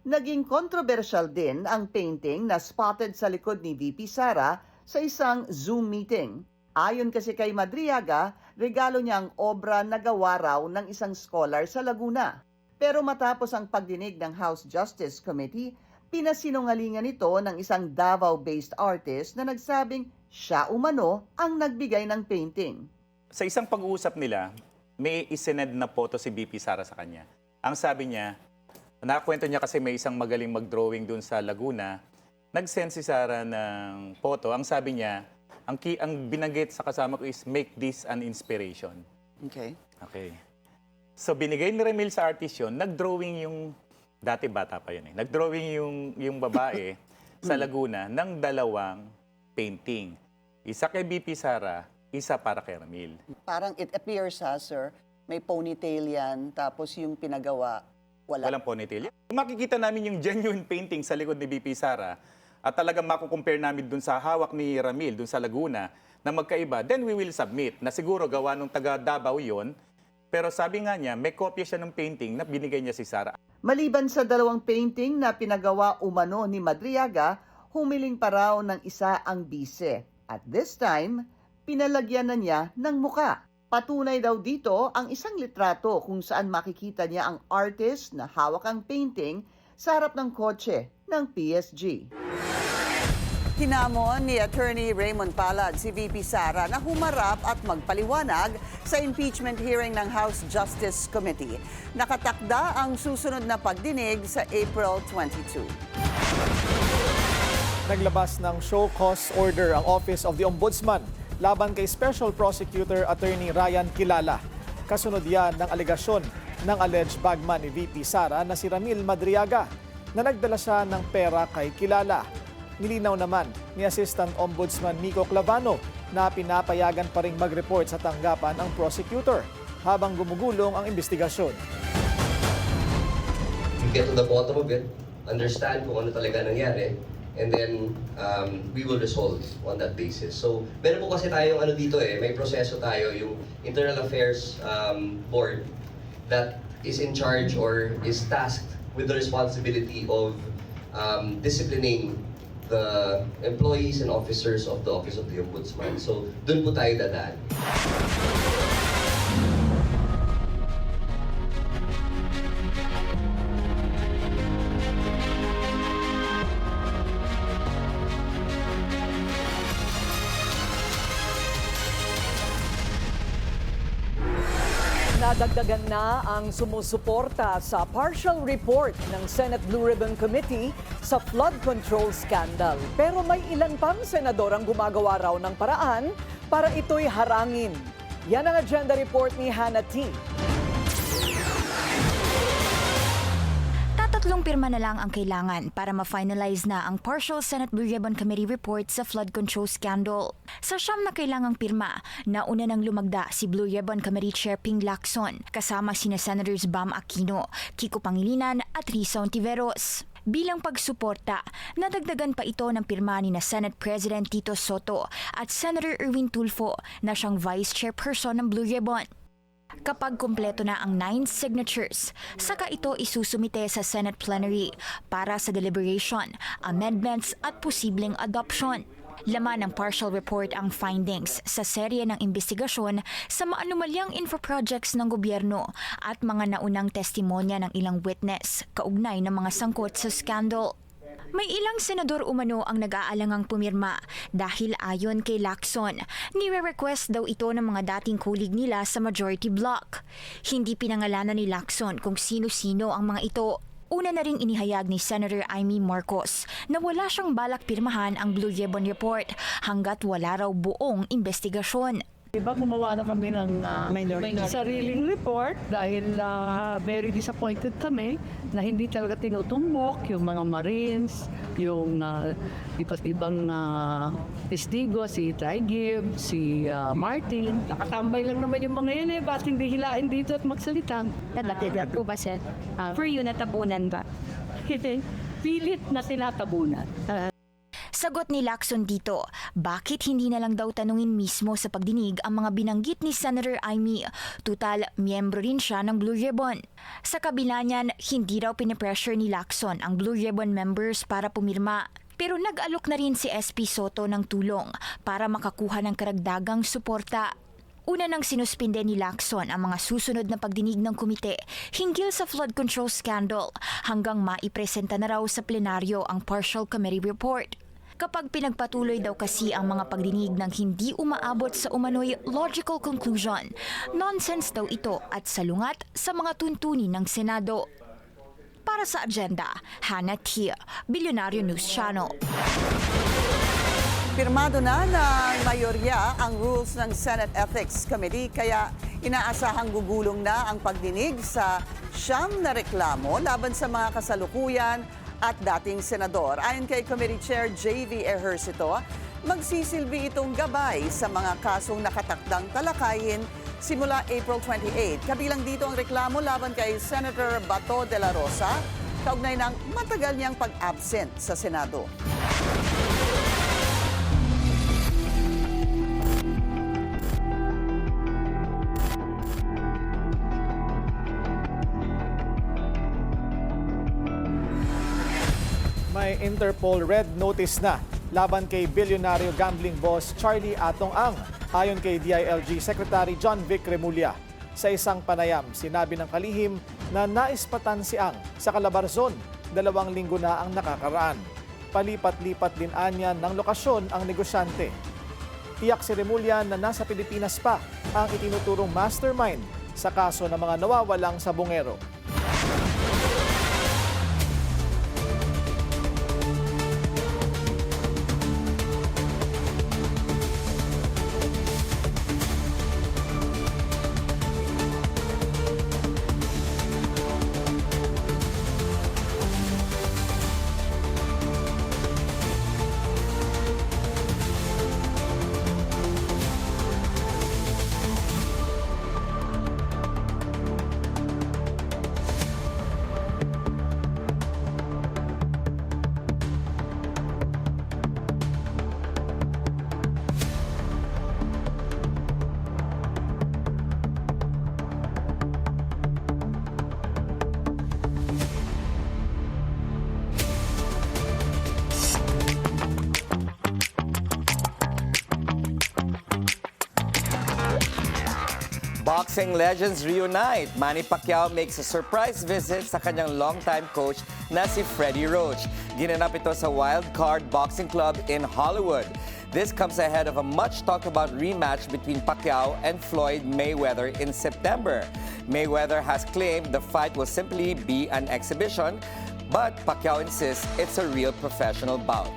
Naging controversial din ang painting na spotted sa likod ni VP Sara sa isang Zoom meeting. Ayon kasi kay Madriaga, regalo niya ang obra na gawa raw ng isang scholar sa Laguna. Pero matapos ang pagdinig ng House Justice Committee, pinasinungalingan ito ng isang Davao-based artist na nagsabing siya umano ang nagbigay ng painting. Sa isang pag-uusap nila, may isinend na photo si BP Sara sa kanya. Ang sabi niya, nakakwento niya kasi may isang magaling mag-drawing dun sa Laguna, nag-send si Sara ng photo. Ang sabi niya, ang binanggit sa kasama ko is make this an inspiration. Okay. So binigay ni Ramil sa artist yun, nag-drawing yung, dati bata pa yun eh, nag-drawing yung babae sa Laguna ng dalawang painting. Isa kay BP Sara, isa para kay Ramil. Parang it appears sir, may ponytail yan, tapos yung pinagawa, Walang ponytail. Kung makikita namin yung genuine painting sa likod ni BP Sara, at talagang makukompare namin dun sa hawak ni Ramil, dun sa Laguna, na magkaiba, then we will submit na siguro gawa nung taga Davao yun. Pero sabi nga niya, may kopya siya ng painting na binigay niya si Sara. Maliban sa dalawang painting na pinagawa umano ni Madriaga, humiling pa raw ng isa ang bise. At this time, pinalagyan na niya ng muka. Patunay daw dito ang isang litrato kung saan makikita niya ang artist na hawak ang painting sa harap ng kotse ng PSG. Hinamon ni Attorney Raymond Palad si VP Sara na humarap at magpaliwanag sa impeachment hearing ng House Justice Committee. Nakatakda ang susunod na pagdinig sa April 22. Naglabas ng show cause order ang Office of the Ombudsman laban kay Special Prosecutor Attorney Ryan Kilala. Kasunod yan ng alegasyon ng alleged bagman ni VP Sara na si Ramil Madriaga na nagdala siya ng pera kay Kilala. Nilinaw naman ni Assistant Ombudsman Nico Clavano na pinapayagan pa ring mag-report sa tanggapan ang prosecutor habang gumugulong ang investigasyon. We get to the bottom of it, understand kung ano talaga nangyari, and then we will resolve on that basis. So, meron po kasi tayong dito may proseso tayo, yung Internal Affairs Board that is in charge or is tasked with the responsibility of disciplining the employees and officers of the Office of the Ombudsman. So, dun po tayo dadaan. Nadagdagan na ang sumusuporta sa partial report ng Senate Blue Ribbon Committee sa flood control scandal. Pero may ilan pang senador ang gumagawa raw ng paraan para ito'y harangin. Yan ang agenda report ni Hannah T. Tatlong pirma na lang ang kailangan para ma-finalize na ang partial Senate Blue Ribbon Committee report sa flood control scandal. Sa siyam na kailangang pirma, nauna nang lumagda si Blue Ribbon Committee Chair Ping Lacson kasama sina Senators Bam Aquino, Kiko Pangilinan at Risa Ontiveros. Bilang pagsuporta, nadagdagan pa ito ng pirma ni na Senate President Tito Soto at Senator Erwin Tulfo na siyang Vice Chairperson ng Blue Ribbon. Kapag kumpleto na ang 9 signatures, saka ito isusumite sa Senate Plenary para sa deliberation, amendments at posibleng adoption. Laman ng partial report ang findings sa serye ng investigasyon sa maanumalyang infraprojects ng gobyerno at mga naunang testimonya ng ilang witness kaugnay ng mga sangkot sa scandal. May ilang senador umano ang nag-aalangang pumirma dahil ayon kay Lacson, nire-request daw ito ng mga dating kulig nila sa majority bloc. Hindi pinangalanan ni Lacson kung sino-sino ang mga ito. Una na ring inihayag ni Senator Amy Marcos na wala siyang balak pirmahan ang Blue Ribbon Report hanggat wala raw buong investigasyon. Diba gumawa na kami ng sariling report dahil very disappointed kami na hindi talaga tinutumbok yung mga Marines, yung iba't ibang testigo, si Trigib, si Martin. Nakatambay lang naman yung mga yan bakit hindi hilain dito at magsalita? Natatigat po ba, Sir? For you, natabunan ba? Pilit na tinatabunan. Sagot ni Lacson dito, bakit hindi na lang daw tanungin mismo sa pagdinig ang mga binanggit ni Senator Amy? Tutal, miyembro rin siya ng Blue Ribbon. Sa kabila niyan, hindi raw pinipressure ni Lacson ang Blue Ribbon members para pumirma. Pero nag-alok na rin si SP Soto ng tulong para makakuha ng karagdagang suporta. Una nang sinuspinde ni Lacson ang mga susunod na pagdinig ng komite hinggil sa flood control scandal hanggang maipresenta na raw sa plenaryo ang partial committee report. Kapag pinagpatuloy daw kasi ang mga pagdinig ng hindi umaabot sa umano'y logical conclusion, nonsense daw ito at salungat sa mga tuntunin ng Senado. Para sa agenda, Hannah T. Billionario News Channel. Pirmado na ng mayorya ang rules ng Senate Ethics Committee kaya inaasahang gugulong na ang pagdinig sa siyam na reklamo laban sa mga kasalukuyan at dating senador. Ayon kay Committee Chair J.V. Ejercito, magsisilbi itong gabay sa mga kasong nakatakdang talakayin simula April 28. Kabilang dito ang reklamo laban kay Senator Bato de la Rosa, kaugnay ng matagal niyang pag-absent sa Senado. May Interpol red notice na laban kay bilyonaryo gambling boss Charlie Atong Ang. Ayon kay DILG Secretary John Vic Remulla, sa isang panayam sinabi ng kalihim na naispatan si Ang sa Calabarzon 2 linggo na ang nakakaraan. Palipat-lipat din anya ng lokasyon ang negosyante. Tiyak si Remulla na nasa Pilipinas pa ang itinuturong mastermind sa kaso ng mga nawawalang sabongero. Boxing legends reunite. Manny Pacquiao makes a surprise visit sa kanyang longtime coach na si Freddie Roach. Ginanap ito sa Wild Card Boxing Club in Hollywood. This comes ahead of a much-talked-about rematch between Pacquiao and Floyd Mayweather in September. Mayweather has claimed the fight will simply be an exhibition, but Pacquiao insists it's a real professional bout.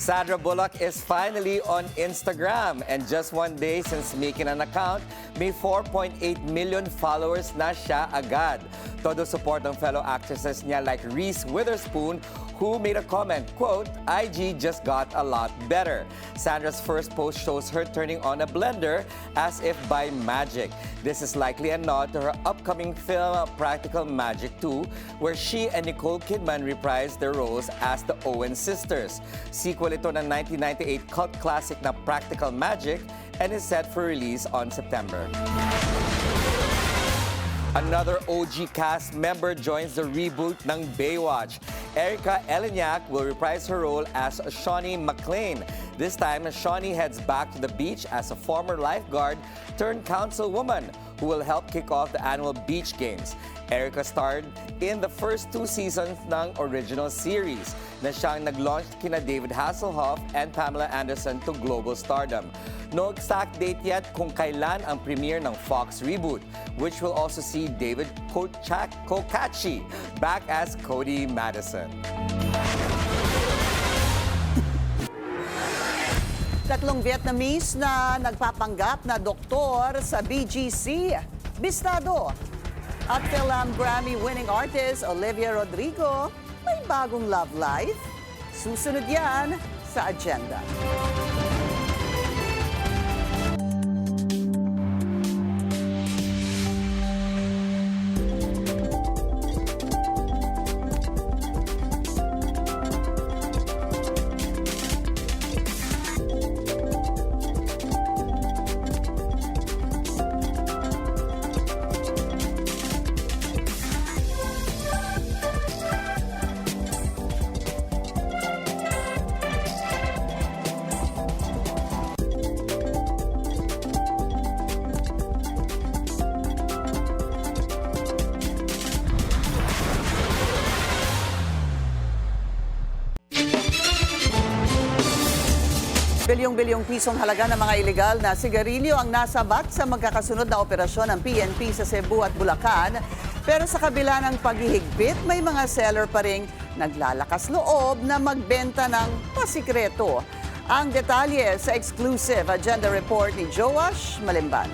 Sandra Bullock is finally on Instagram, and just one day since making an account, may 4.8 million followers na siya agad. Todo support ng fellow actresses niya like Reese Witherspoon, who made a comment, quote, "IG just got a lot better." Sandra's first post shows her turning on a blender as if by magic. This is likely a nod to her upcoming film Practical Magic 2, where she and Nicole Kidman reprised their roles as the Owen sisters. Sequel ito ng 1998 cult classic na Practical Magic and is set for release on September. Another OG cast member joins the reboot ng Baywatch. Erika Eleniak will reprise her role as Shawnee McClain. This time, Shawnee heads back to the beach as a former lifeguard turned councilwoman who will help kick off the annual beach games. Erika starred in the first 2 seasons ng original series na siyang nag-launch kina David Hasselhoff and Pamela Anderson to global stardom. No exact date yet kung kailan ang premiere ng Fox reboot, which will also see David Kokachi back as Cody Madison. Tatlong Vietnamese na nagpapanggap na doktor sa BGC. Bistado. At Film Grammy-winning artist Olivia Rodrigo, may bagong love life? Susunod yan sa agenda. Bilyong-bilyong pisong halaga ng mga ilegal na sigarilyo ang nasabat sa magkakasunod na operasyon ng PNP sa Cebu at Bulacan. Pero sa kabila ng paghihigpit, may mga seller pa ring naglalakas loob na magbenta ng pasikreto. Ang detalye sa exclusive agenda report ni Joash Malimban.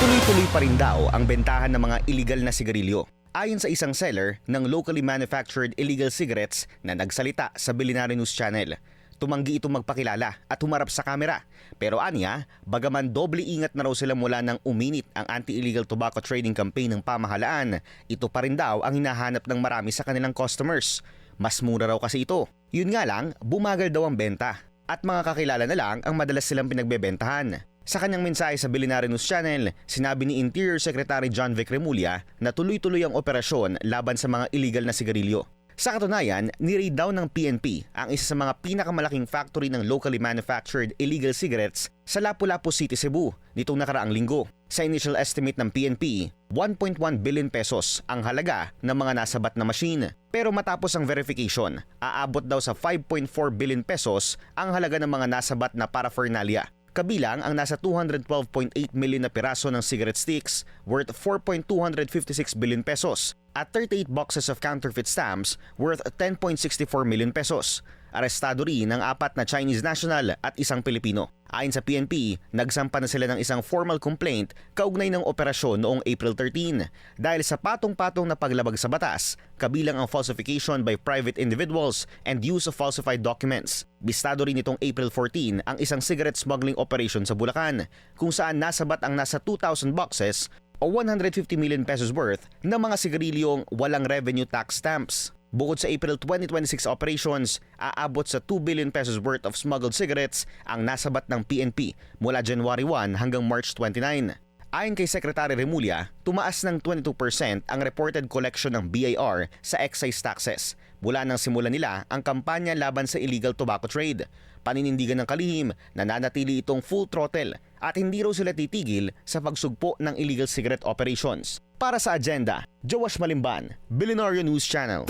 Tuloy-tuloy pa rin daw ang bentahan ng mga illegal na sigarilyo. Ayon sa isang seller ng locally manufactured illegal cigarettes na nagsalita sa Bilinari News Channel. Tumanggi itong magpakilala at humarap sa kamera. Pero anya, bagaman doble ingat na raw sila mula nang uminit ang anti-illegal tobacco trading campaign ng pamahalaan, ito pa rin daw ang hinahanap ng marami sa kanilang customers. Mas mura raw kasi ito. Yun nga lang, bumagal daw ang benta. At mga kakilala na lang ang madalas silang pinagbebentahan. Sa kanyang mensahe sa Bilinari News Channel, sinabi ni Interior Secretary John Vic Remulla na tuloy-tuloy ang operasyon laban sa mga illegal na sigarilyo. Sa katunayan, ni-raid daw ng PNP ang isa sa mga pinakamalaking factory ng locally manufactured illegal cigarettes sa Lapu-Lapu City, Cebu nitong nakaraang linggo. Sa initial estimate ng PNP, 1.1 billion pesos ang halaga ng mga nasabat na machine. Pero matapos ang verification, aabot daw sa 5.4 billion pesos ang halaga ng mga nasabat na paraphernalia. Kabilang ang nasa 212.8 million na piraso ng cigarette sticks worth 4.256 billion pesos at 38 boxes of counterfeit stamps worth 10.64 million pesos. Arestado rin ang 4 na Chinese national at isang Pilipino. Ayon sa PNP, nagsampa na sila ng isang formal complaint kaugnay ng operasyon noong April 13 dahil sa patong-patong na paglabag sa batas, kabilang ang falsification by private individuals and use of falsified documents. Bistado rin itong April 14 ang isang cigarette smuggling operation sa Bulacan kung saan nasabat ang nasa 2,000 boxes o 150 million pesos worth ng mga sigarilyong walang revenue tax stamps. Bukod sa April 2026 operations, aabot sa 2 billion pesos worth of smuggled cigarettes ang nasabat ng PNP mula January 1 hanggang March 29. Ayon kay Secretary Remulla, tumaas ng 22% ang reported collection ng BIR sa excise taxes mula nang simulan nila ang kampanya laban sa illegal tobacco trade. Paninindigan ng kalihim na nanatili itong full throttle at hindi raw sila titigil sa pagsugpo ng illegal cigarette operations. Para sa Agenda, Joash Malimban, Billionaire News Channel.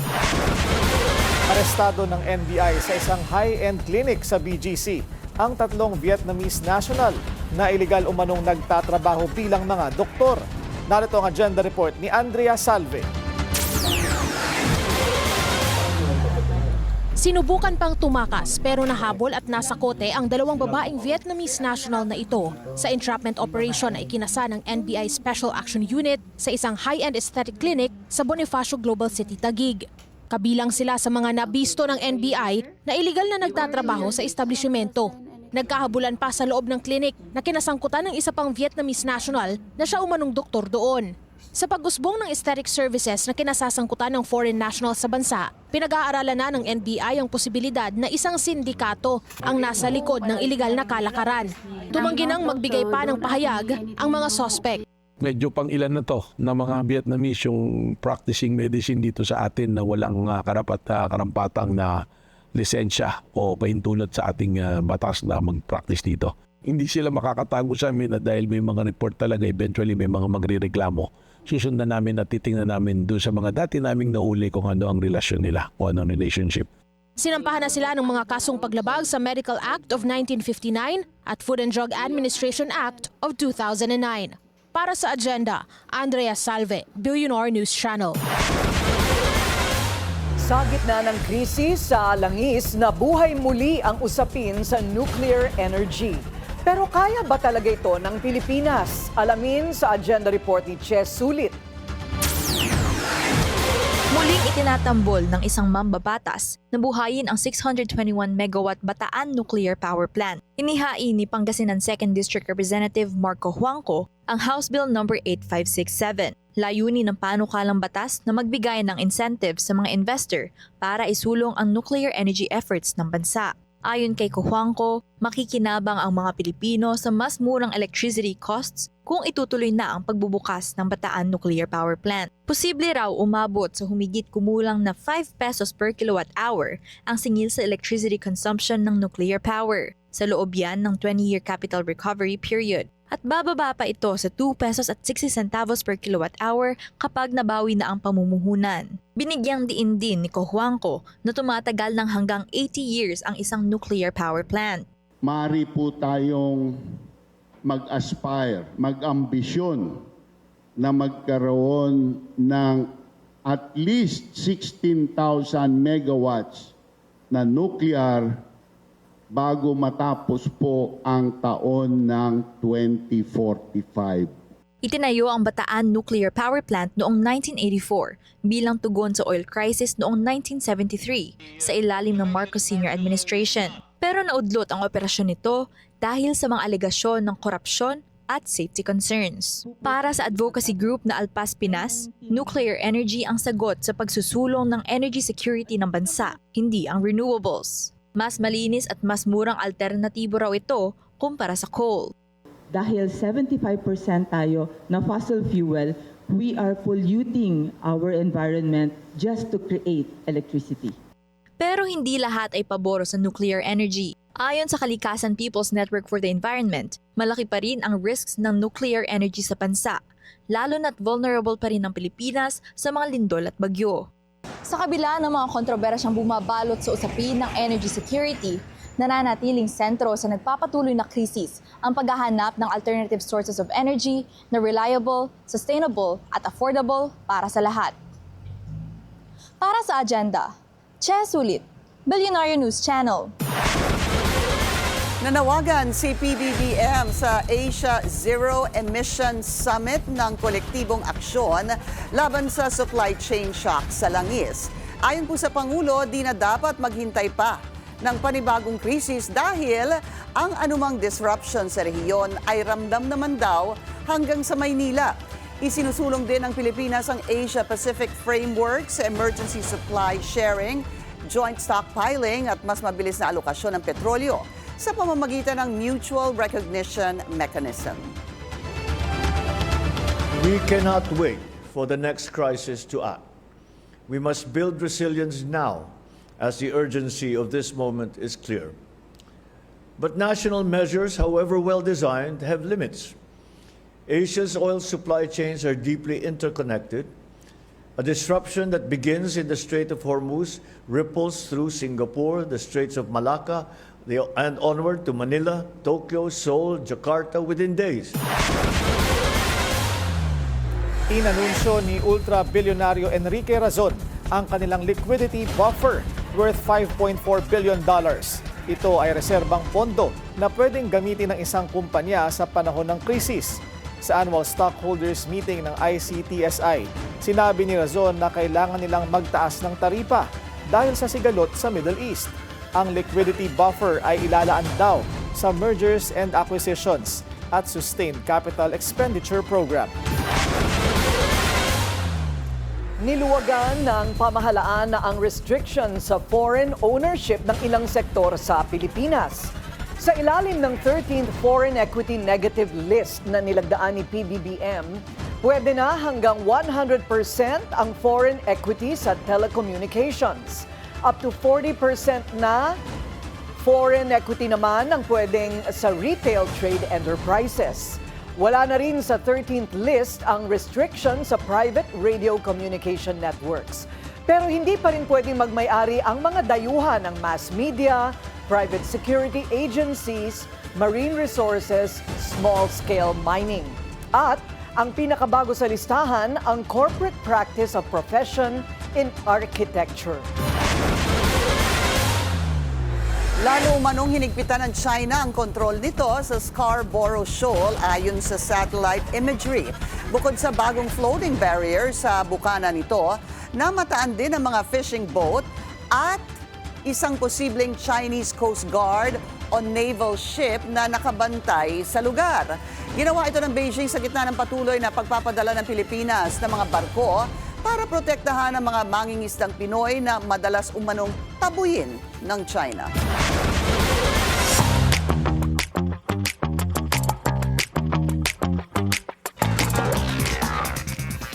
Arestado ng NBI sa isang high-end clinic sa BGC ang 3 Vietnamese national na iligal umanong nagtatrabaho bilang mga doktor. Narito ang agenda report ni Andrea Salve. Sinubukan pang tumakas pero nahabol at nasa kote ang 2 babaeng Vietnamese national na ito. Sa entrapment operation na ikinasa ng NBI Special Action Unit sa isang high-end aesthetic clinic sa Bonifacio Global City, Taguig. Kabilang sila sa mga nabisto ng NBI na iligal na nagtatrabaho sa establishmento. Nagkahabulan pa sa loob ng klinik na kinasangkutan ng isa pang Vietnamese national na siya umanong doktor doon. Sa pag-usbong ng aesthetic services na kinasasangkutan ng foreign nationals sa bansa, pinag-aaralan na ng NBI ang posibilidad na isang sindikato ang nasa likod ng iligal na kalakaran. Tumanggi nang magbigay pa ng pahayag ang mga suspect. Medyo pang ilan na to na mga Vietnamese yung practicing medicine dito sa atin na walang karampatang na lisensya o pahintulot sa ating batas na mag-practice dito. Hindi sila makakatago sa amin na dahil may mga report talaga, eventually may mga magre-reklamo. Susundan namin at titingnan namin doon sa mga dati naming nauli kung ano ang relasyon nila o ano ang relationship. Sinampahan na sila ng mga kasong paglabag sa Medical Act of 1959 at Food and Drug Administration Act of 2009. Para sa Agenda, Andrea Salve, Billionaire News Channel. Sa gitna ng krisis sa langis, nabuhay muli ang usapin sa nuclear energy. Pero kaya ba talaga ito ng Pilipinas? Alamin sa Agenda Report ni Ches Sulit. Muling itinatambol ng isang mambabatas na buhayin ang 621 megawatt Bataan Nuclear Power Plant. Inihain ni Pangasinan 2nd District Representative Marco Huangco ang House Bill No. 8567. Layunin ng panukalang batas na magbigay ng incentive sa mga investor para isulong ang nuclear energy efforts ng bansa. Ayon kay Huangco, makikinabang ang mga Pilipino sa mas murang electricity costs kung itutuloy na ang pagbubukas ng Bataan Nuclear Power Plant. Posible raw umabot sa humigit kumulang na 5 pesos per kilowatt hour ang singil sa electricity consumption ng nuclear power. Sa loob yan ng 20-year capital recovery period. At bababa pa ito sa 2 pesos at 60 centavos per kilowatt hour kapag nabawi na ang pamumuhunan. Binigyang diin din ni Huangco na tumatagal ng hanggang 80 years ang isang nuclear power plant. Mari po tayong mag-aspire, mag-ambisyon na magkaroon ng at least 16,000 megawatts na nuclear bago matapos po ang taon ng 2045. Itinayo ang Bataan Nuclear Power Plant noong 1984 bilang tugon sa oil crisis noong 1973 sa ilalim ng Marcos Sr. Administration. Pero naudlot ang operasyon nito dahil sa mga alegasyon ng korupsyon at safety concerns. Para sa advocacy group na Alpas Pinas, nuclear energy ang sagot sa pagsusulong ng energy security ng bansa, hindi ang renewables. Mas malinis at mas murang alternatibo raw ito kumpara sa coal. Dahil 75% tayo na fossil fuel, we are polluting our environment just to create electricity. Pero hindi lahat ay paboro sa nuclear energy. Ayon sa Kalikasan People's Network for the Environment, malaki pa rin ang risks ng nuclear energy sa bansa, lalo na't vulnerable pa rin ang Pilipinas sa mga lindol at bagyo. Sa kabila ng mga kontrobersyang bumabalot sa usapin ng energy security, nananatiling sentro sa nagpapatuloy na krisis ang paghahanap ng alternative sources of energy na reliable, sustainable at affordable para sa lahat. Para sa agenda, Che Sulit, Billionaire News Channel. Nanawagan si PBBM sa Asia Zero Emission Summit ng kolektibong aksyon laban sa supply chain shock sa langis. Ayon po sa Pangulo, di na dapat maghintay pa ng panibagong krisis dahil ang anumang disruption sa rehiyon ay ramdam naman daw hanggang sa Maynila. Isinusulong din ng Pilipinas ang Asia-Pacific Framework sa emergency supply sharing, joint stockpiling at mas mabilis na alokasyon ng petrolyo sa pamamagitan ng Mutual Recognition Mechanism. We cannot wait for the next crisis to act. We must build resilience now as the urgency of this moment is clear. But national measures, however well designed, have limits. Asia's oil supply chains are deeply interconnected. A disruption that begins in the Strait of Hormuz ripples through Singapore, the Straits of Malacca, and onward to Manila, Tokyo, Seoul, Jakarta within days. Inanunsyo ni ultra-bilyonaryo Enrique Razon ang kanilang liquidity buffer worth $5.4 billion. Ito ay reserbang pondo na pwedeng gamitin ng isang kumpanya sa panahon ng krisis. Sa annual stockholders meeting ng ICTSI, sinabi ni Razon na kailangan nilang magtaas ng taripa dahil sa sigalot sa Middle East. Ang liquidity buffer ay ilalaan daw sa mergers and acquisitions at sustained capital expenditure program. Niluwagan ng pamahalaan na ang restriction sa foreign ownership ng ilang sektor sa Pilipinas. Sa ilalim ng 13th Foreign Equity Negative List na nilagdaan ni PBBM, pwede na hanggang 100% ang foreign equity sa telecommunications. Up to 40% na foreign equity naman ang pwedeng sa retail trade enterprises. Wala na rin sa 13th list ang restriction sa private radio communication networks. Pero hindi pa rin pwedeng magmay-ari ang mga dayuhan ng mass media, private security agencies, marine resources, small-scale mining. At ang pinakabago sa listahan, ang corporate practice of profession in architecture. Lalo manong hinigpitan ng China ang kontrol nito sa Scarborough Shoal ayon sa satellite imagery. Bukod sa bagong floating barrier sa bukana nito, namataan din ang mga fishing boat at isang posibleng Chinese Coast Guard o naval ship na nakabantay sa lugar. Ginawa ito ng Beijing sa gitna ng patuloy na pagpapadala ng Pilipinas ng mga barko para protektahan ang mga mangingisdang Pinoy na madalas umanong tabuyin ng China.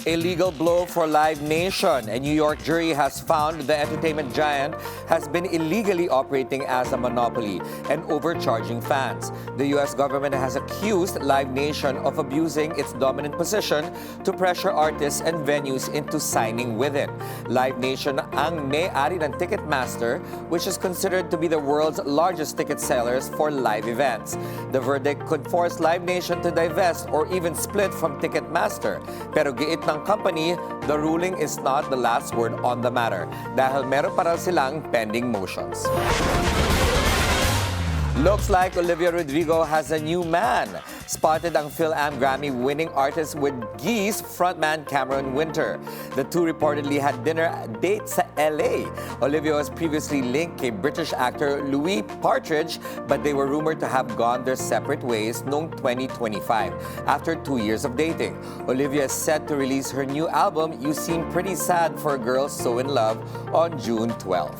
A legal blow for Live Nation. A New York jury has found the entertainment giant has been illegally operating as a monopoly and overcharging fans. The U.S. government has accused Live Nation of abusing its dominant position to pressure artists and venues into signing with it. Live Nation ang may-ari ng Ticketmaster, which is considered to be the world's largest ticket sellers for live events. The verdict could force Live Nation to divest or even split from Ticketmaster. Pero giit ng company, the ruling is not the last word on the matter dahil meron pa rin silang pending motions. Looks like Olivia Rodrigo has a new man. Spotted ang Phil-Am Grammy-winning artist with Geese frontman Cameron Winter. The two reportedly had dinner date sa LA. Olivia was previously linked kay British actor Louis Partridge, but they were rumored to have gone their separate ways noong 2025 after 2 years of dating. Olivia is set to release her new album, You Seem Pretty Sad for a Girl So in Love, on June 12th.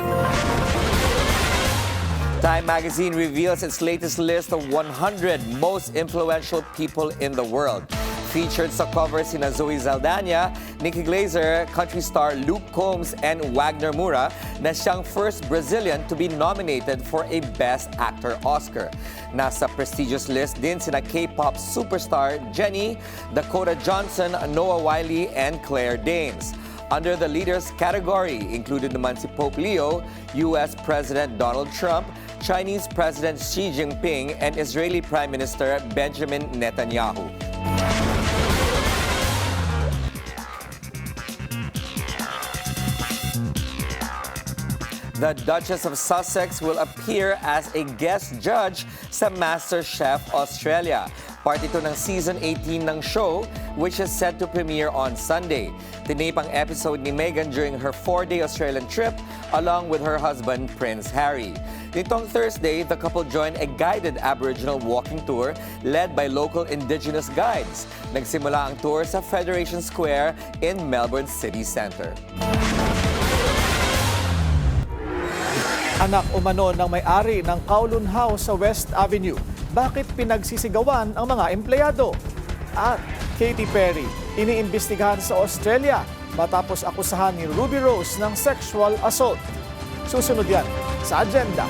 Time magazine reveals its latest list of 100 most influential people in the world. Featured sa cover sina Zoe Saldana, Nikki Glazer, country star Luke Combs, and Wagner Moura na siyang first Brazilian to be nominated for a Best Actor Oscar. Nasa prestigious list din sina K-pop superstar Jennie, Dakota Johnson, Noah Wiley, and Claire Danes. Under the leaders category, included naman si Pope Leo, US President Donald Trump, Chinese President Xi Jinping, and Israeli Prime Minister Benjamin Netanyahu. The Duchess of Sussex will appear as a guest judge sa MasterChef Australia. Part ito ng Season 18 ng show, which is set to premiere on Sunday. Tinape ang episode ni Meghan during her 4-day Australian trip along with her husband, Prince Harry. Nitong Thursday, the couple joined a guided Aboriginal walking tour led by local Indigenous guides. Nagsimula ang tour sa Federation Square in Melbourne City Centre. Anak umano ng may-ari ng Kowloon House sa West Avenue. Bakit pinagsisigawan ang mga empleyado? At Katy Perry, iniimbestigahan sa Australia matapos akusahan ni Ruby Rose ng sexual assault. Susunod yan sa agenda.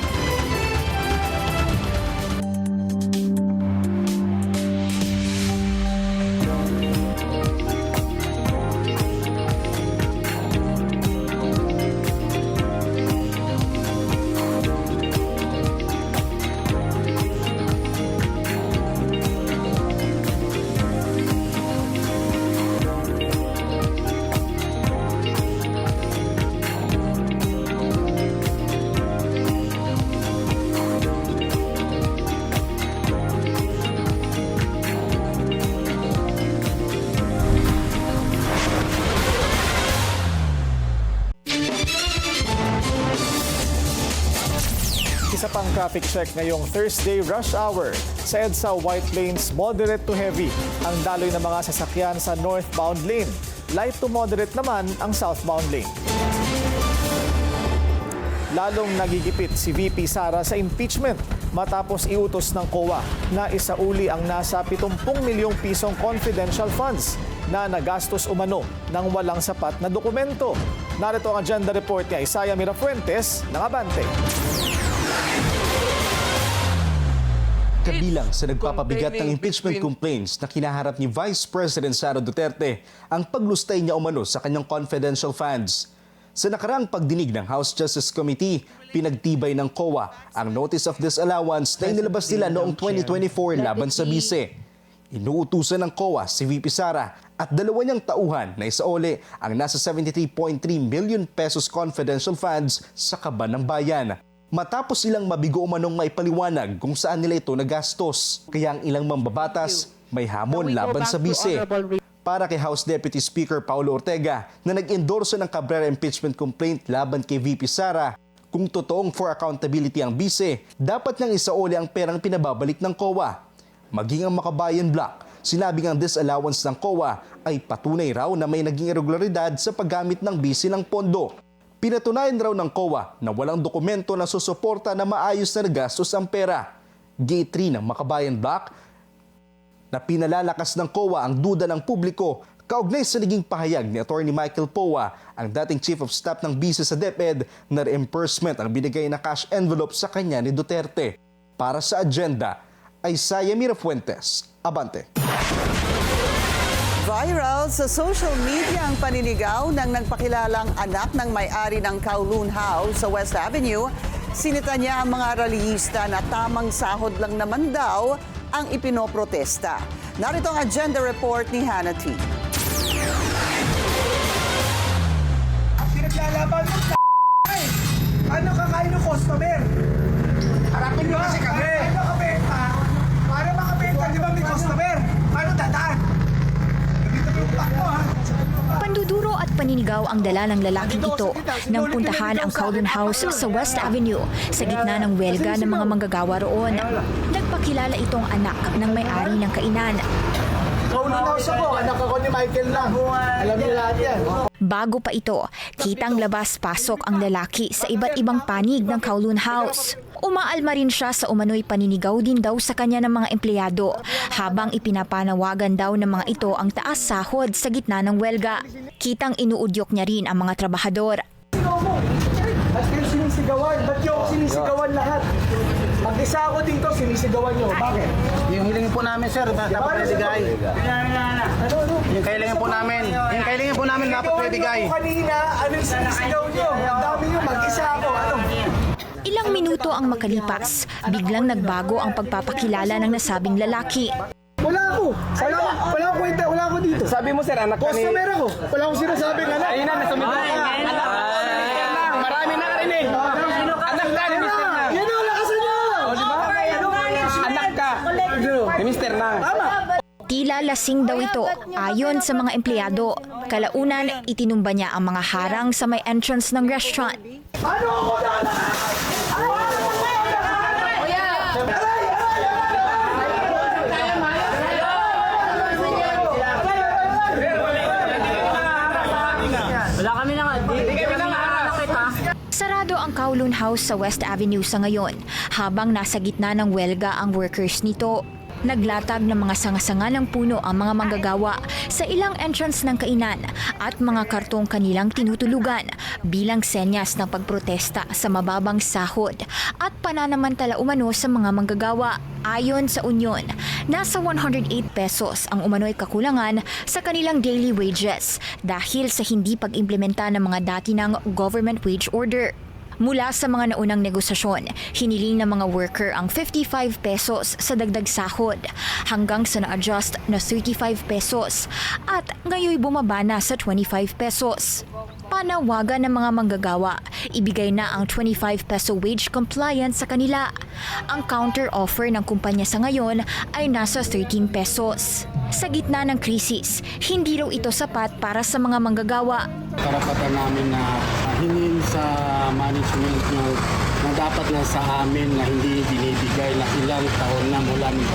Isa pang traffic check ngayong Thursday rush hour. Sa EDSA White Plains, moderate to heavy ang daloy ng mga sasakyan sa northbound lane. Light to moderate naman ang southbound lane. Lalong nagigipit si VP Sara sa impeachment matapos iutos ng COA na isauli ang nasa 70 milyong pisong confidential funds na nagastos umano ng walang sapat na dokumento. Narito ang agenda report ni Isaiah Mirafuentes ng Abante. Kabilang sa nagpapabigat ng impeachment complaints na kinaharap ni Vice President Sara Duterte ang paglustay niya umano sa kanyang confidential funds. Sa nakaraang pagdinig ng House Justice Committee, pinagtibay ng COA ang Notice of Disallowance na inilabas nila noong 2024 laban sa bise. Inuutusan ng COA si VP Sara at dalawa niyang tauhan na isauli ang nasa 73.3 million pesos confidential funds sa kaban ng bayan. Matapos ilang mabigo umanong maipaliwanag kung saan nila ito nagastos. Kaya ang ilang mambabatas may hamon laban sa bise. Para kay House Deputy Speaker Paulo Ortega na nag-endorso ng Cabrera impeachment complaint laban kay VP Sara, kung totoong for accountability ang bise, dapat niyang isauli ang perang pinababalik ng COA. Maging ang Makabayan Block, sinabing ang disallowance ng COA ay patunay raw na may naging irregularidad sa paggamit ng bise ng pondo. Pinatunayan raw ng COA na walang dokumento na susuporta na maayos na nagastos ang pera. Gate 3 ng Makabayan Block na pinalalakas ng COA ang duda ng publiko kaugnay sa naging pahayag ni Atty. Michael Poa, ang dating Chief of Staff ng bise sa DepEd, na reimbursement ang binigay na cash envelope sa kanya ni Duterte. Para sa agenda, Isaiah Mirafuentes, Abante. Viral sa social media ang paninigaw ng nagpakilalang anak ng may-ari ng Kowloon House sa West Avenue. Sinita niya ang mga rallyista na tamang sahod lang naman daw ang ipinoprotesta. Narito ang agenda report ni Hannah T. Pinaglalaban mo ano kakain ng customer? Harapin nyo kasi kami. Ano kabenta? Para makabenta, di ba may customer? Paano dadaan? Panduduro at paninigaw ang dala ng lalaking ito nang puntahan ang Kowloon House sa West Avenue sa gitna ng welga ng mga manggagawa roon. Nagpakilala itong anak ng may-ari ng kainan. Kowloon House ako, anak ako ni Michael lang. Alam niyo lahat yan. Bago pa ito, kitang labas-pasok ang lalaki sa iba't ibang panig ng Kowloon House. Umaalma rin siya sa umano'y paninigaw din daw sa kanya ng mga empleyado habang ipinapanawagan daw ng mga ito ang taas sahod sa gitna ng welga. Kitang inuudyok niya rin ang mga trabahador. Ba't kayo sinisigawan? Ba't kayo sinisigawan lahat? Mag-isa ako dito, sinisigawan nyo. Bakit? Yung hilingin po namin, sir, dapat ibigay. Yung kailingin po namin, dapat ibigay. Kanina, ano yung sinisigaw nyo? Ang dami nyo, mag-isa ako. Ano? Ilang minuto ang makalipas, biglang nagbago ang pagpapakilala ng nasabing lalaki. Wala ako. Wala ako kwenta. Wala ako dito. Sabi mo, sir, anak ka ni... Customer ako. Wala akong sinasabing anak. Ayun na, nasumito ka. Marami na karinig. Anak ka ni Mr. Nang. Yan ang lakasan nyo. Anak ka ni Mr. Nang. Tila lasing daw ito ayon sa mga empleyado. Kalaunan, itinumba niya ang mga harang sa may entrance ng restaurant. Ano ako na? Sarado ang Kowloon House sa West Avenue sa ngayon habang nasa gitna ng welga ang workers nito. Naglatag ng mga sanga-sanga ng puno ang mga manggagawa sa ilang entrance ng kainan at mga kartong kanilang tinutulugan bilang senyas ng pagprotesta sa mababang sahod at pananamantala umano sa mga manggagawa. Ayon sa Union, nasa 108 pesos ang umano'y kakulangan sa kanilang daily wages dahil sa hindi pag-implementa ng mga dati ng government wage order. Mula sa mga naunang negosasyon, hiniling ng mga worker ang 55 pesos sa dagdag sahod hanggang sa na-adjust na 35 pesos at ngayon bumaba na sa 25 pesos. Panawagan ng mga manggagawa, ibigay na ang 25 peso wage compliance sa kanila. Ang counter offer ng kumpanya sa ngayon ay nasa 13 pesos. Sa gitna ng krisis, hindi raw ito sapat para sa mga manggagawa. Karapatan namin na hingin sa management na dapat na sa amin na hindi binibigay na ilang taon na mula ng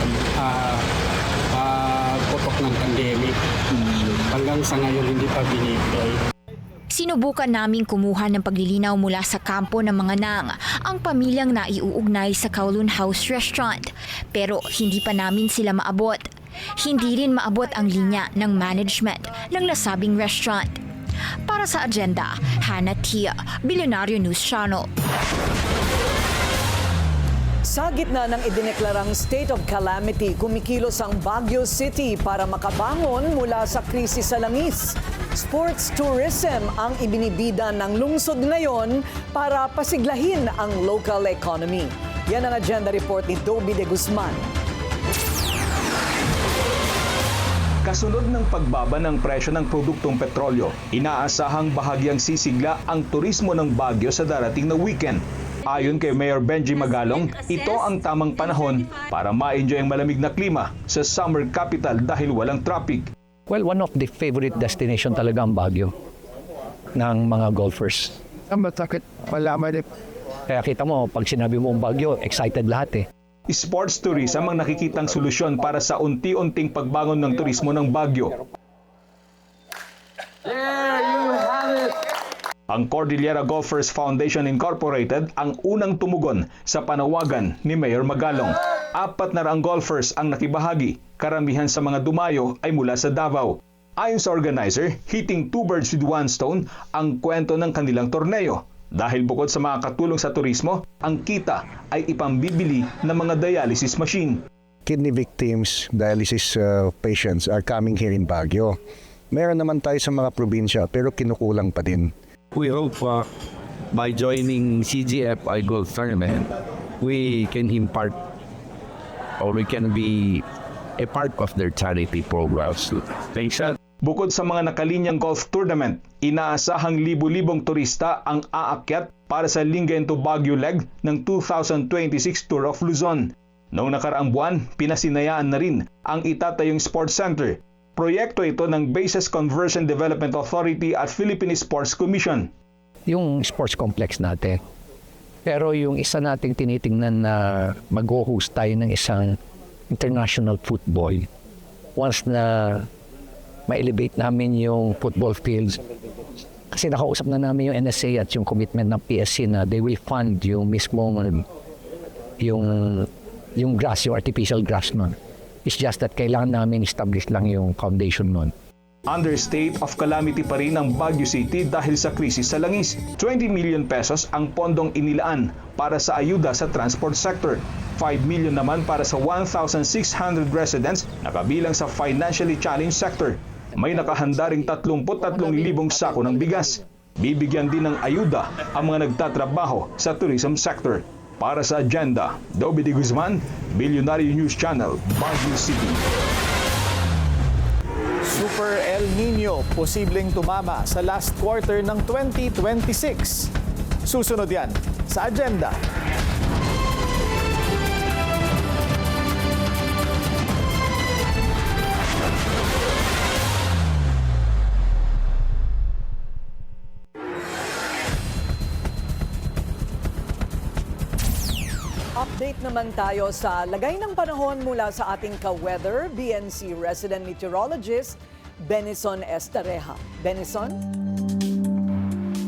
pagputok ng pandemic. Hanggang sa ngayon hindi pa binibigay. Sinubukan naming kumuha ng paglilinaw mula sa kampo ng mga nang ang pamilyang naiuugnay sa Kowloon House Restaurant pero hindi pa namin sila maabot. Hindi rin maabot ang linya ng management ng nasabing restaurant. Para sa agenda, Hannah Tia, Billionaire News Channel. Sa gitna ng idineklarang state of calamity, kumikilos ang Baguio City para makabangon mula sa krisis sa langis. Sports tourism ang ibinibida ng lungsod ngayon para pasiglahin ang local economy. Yan ang agenda report ni Dobby de Guzman. Kasunod ng pagbaba ng presyo ng produktong petrolyo, inaasahang bahagyang sisigla ang turismo ng Baguio sa darating na weekend. Ayon kay Mayor Benji Magalong, ito ang tamang panahon para ma-enjoy ang malamig na klima sa summer capital dahil walang traffic. Well, one of the favorite destination talaga ang Baguio ng mga golfers. Ang matakit malaman eh. Kaya kita mo, pag sinabi mo ang Baguio, excited lahat eh. Sports tourism ang nakikitang solusyon para sa unti-unting pagbangon ng turismo ng Baguio. There you have it! Ang Cordillera Golfers Foundation Incorporated ang unang tumugon sa panawagan ni Mayor Magalong. 400 golfers ang nakibahagi, karamihan sa mga dumayo ay mula sa Davao. Ayon sa organizer, hitting two birds with one stone ang kwento ng kanilang torneo. Dahil bukod sa mga katulong sa turismo, ang kita ay ipambibili ng mga dialysis machine. Kidney victims, dialysis patients are coming here in Baguio. Meron naman tayo sa mga probinsya pero kinukulang pa din. We hope by joining CGFI Golf Tournament, we can impart or we can be a part of their charity programs. Thanks. Bukod sa mga nakalinyang golf tournament, inaasahang libu-libong turista ang aakyat para sa Lingayen to Baguio leg ng 2026 Tour of Luzon. Noong nakaraang buwan, pinasinayaan na rin ang itatayong sports center. Proyekto ito ng Bases Conversion Development Authority at Philippine Sports Commission. Yung sports complex natin. Pero yung isa nating tinitingnan na mag-host tayo ng isang international football. Once na ma-elevate namin yung football fields, kasi nakausap na namin yung NSA at yung commitment ng PSC na they will fund yung mismong yung grass, yung artificial grass nun. It's just that kailangan namin establish lang yung foundation nun. Under state of calamity pa rin ang Baguio City dahil sa krisis sa langis. 20 million pesos ang pondong inilaan para sa ayuda sa transport sector. 5 million naman para sa 1,600 residents na kabilang sa financially challenged sector. May nakahanda ring 33,000 sako ng bigas. Bibigyan din ng ayuda ang mga nagtatrabaho sa tourism sector. Para sa Agenda, Dobby de Guzman, Billionaire News Channel, Baguio City. Super El Nino posibleng tumama sa last quarter ng 2026. Susunod yan sa Agenda. Update naman tayo sa lagay ng panahon mula sa ating ka-weather, BNC resident meteorologist, Benison Estareja. Benison?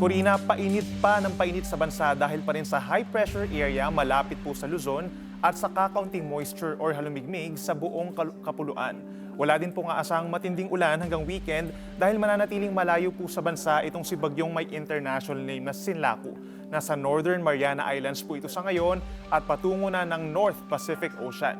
Corina, painit pa ng painit sa bansa dahil pa rin sa high pressure area malapit po sa Luzon at sa kakaunting moisture or halumigmig sa buong kapuluan. Wala din po nga asang matinding ulan hanggang weekend dahil mananatiling malayo po sa bansa itong si bagyong may international name na Sinlaku. Nasa Northern Mariana Islands po ito sa ngayon at patungo na ng North Pacific Ocean.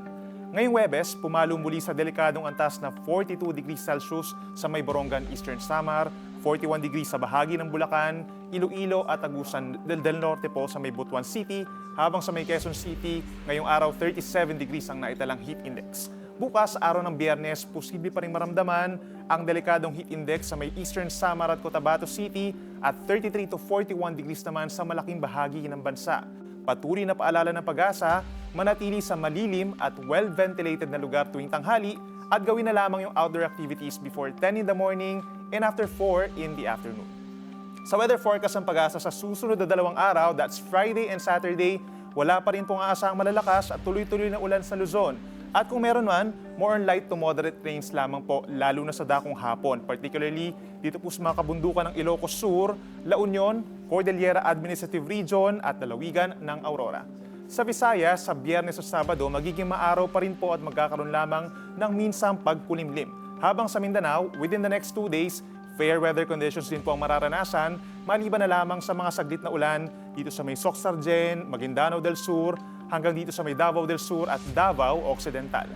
Ngayong Huwebes, pumalo muli sa delikadong antas na 42 degrees Celsius sa may Borongan, Eastern Samar, 41 degrees sa bahagi ng Bulacan, Iloilo at Agusan del Norte po sa may Butuan City, habang sa may Quezon City, ngayong araw 37 degrees ang naitalang heat index. Bukas, araw ng Biyernes, posible pa rin maramdaman ang delikadong heat index sa may Eastern Samar at Cotabato City at 33 to 41 degrees naman sa malaking bahagi ng bansa. Patuloy na paalala ng Pag-asa, manatili sa malilim at well-ventilated na lugar tuwing tanghali at gawin na lamang yung outdoor activities before 10 in the morning and after 4 in the afternoon. Sa weather forecast ng Pag-asa sa susunod na 2 araw, that's Friday and Saturday, wala pa rin pong aasahang malalakas at tuloy-tuloy na ulan sa Luzon. At kung meron man, more on light to moderate rains lamang po, lalo na sa dakong hapon. Particularly dito po sa mga kabundukan ng Ilocos Sur, La Union, Cordillera Administrative Region at lalawigan ng Aurora. Sa Visayas, sa Biyernes o Sabado, magiging maaraw pa rin po at magkakaroon lamang ng minsang pagkulimlim. Habang sa Mindanao, within the next 2 days, fair weather conditions din po ang mararanasan, maliban na lamang sa mga saglit na ulan dito sa may Socsargen, Maguindanao del Sur, hanggang dito sa may Davao del Sur at Davao Occidental.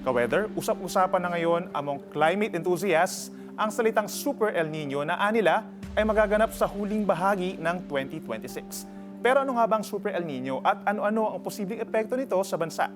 Ka-weather, usap-usapan na ngayon among climate enthusiasts ang salitang Super El Nino na anila ay magaganap sa huling bahagi ng 2026. Pero ano nga bang Super El Nino at ano-ano ang posibleng epekto nito sa bansa?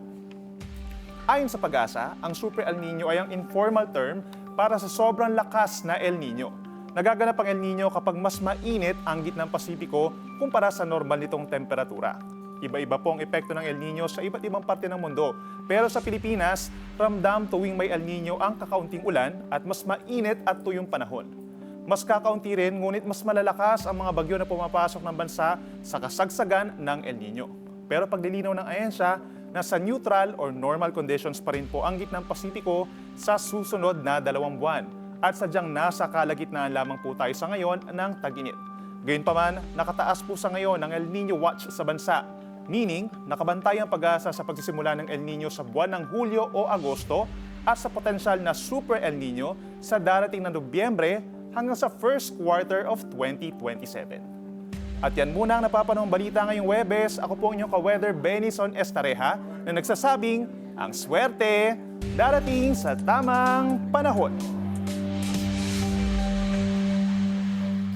Ayon sa Pag-asa, ang Super El Nino ay ang informal term para sa sobrang lakas na El Nino. Nagaganap ang El Nino kapag mas mainit ang gitnang Pasipiko kumpara sa normal nitong temperatura. Iba-iba po ang epekto ng El Nino sa iba't ibang parte ng mundo. Pero sa Pilipinas, ramdam tuwing may El Nino ang kakaunting ulan at mas mainit at tuyong panahon. Mas kakaunti rin, ngunit mas malalakas ang mga bagyo na pumapasok ng bansa sa kasagsagan ng El Nino. Pero paglilinaw ng ahensya, nasa neutral or normal conditions pa rin po ang gitnang Pasipiko sa susunod na 2 buwan. At sadyang nasa kalagitnaan lamang po tayo sa ngayon ng tag-init. Gayunpaman, nakataas po sa ngayon ang El Nino Watch sa bansa. Meaning, nakabantay ang Pag-asa sa pagsisimula ng El Nino sa buwan ng Hulyo o Agosto at sa potensyal na Super El Nino sa darating na Nobyembre hanggang sa first quarter of 2027. At yan muna ang napapanahong balita ngayong Huwebes. Ako po ang inyong ka-weather, Benison Estareja, na nagsasabing ang swerte darating sa tamang panahon.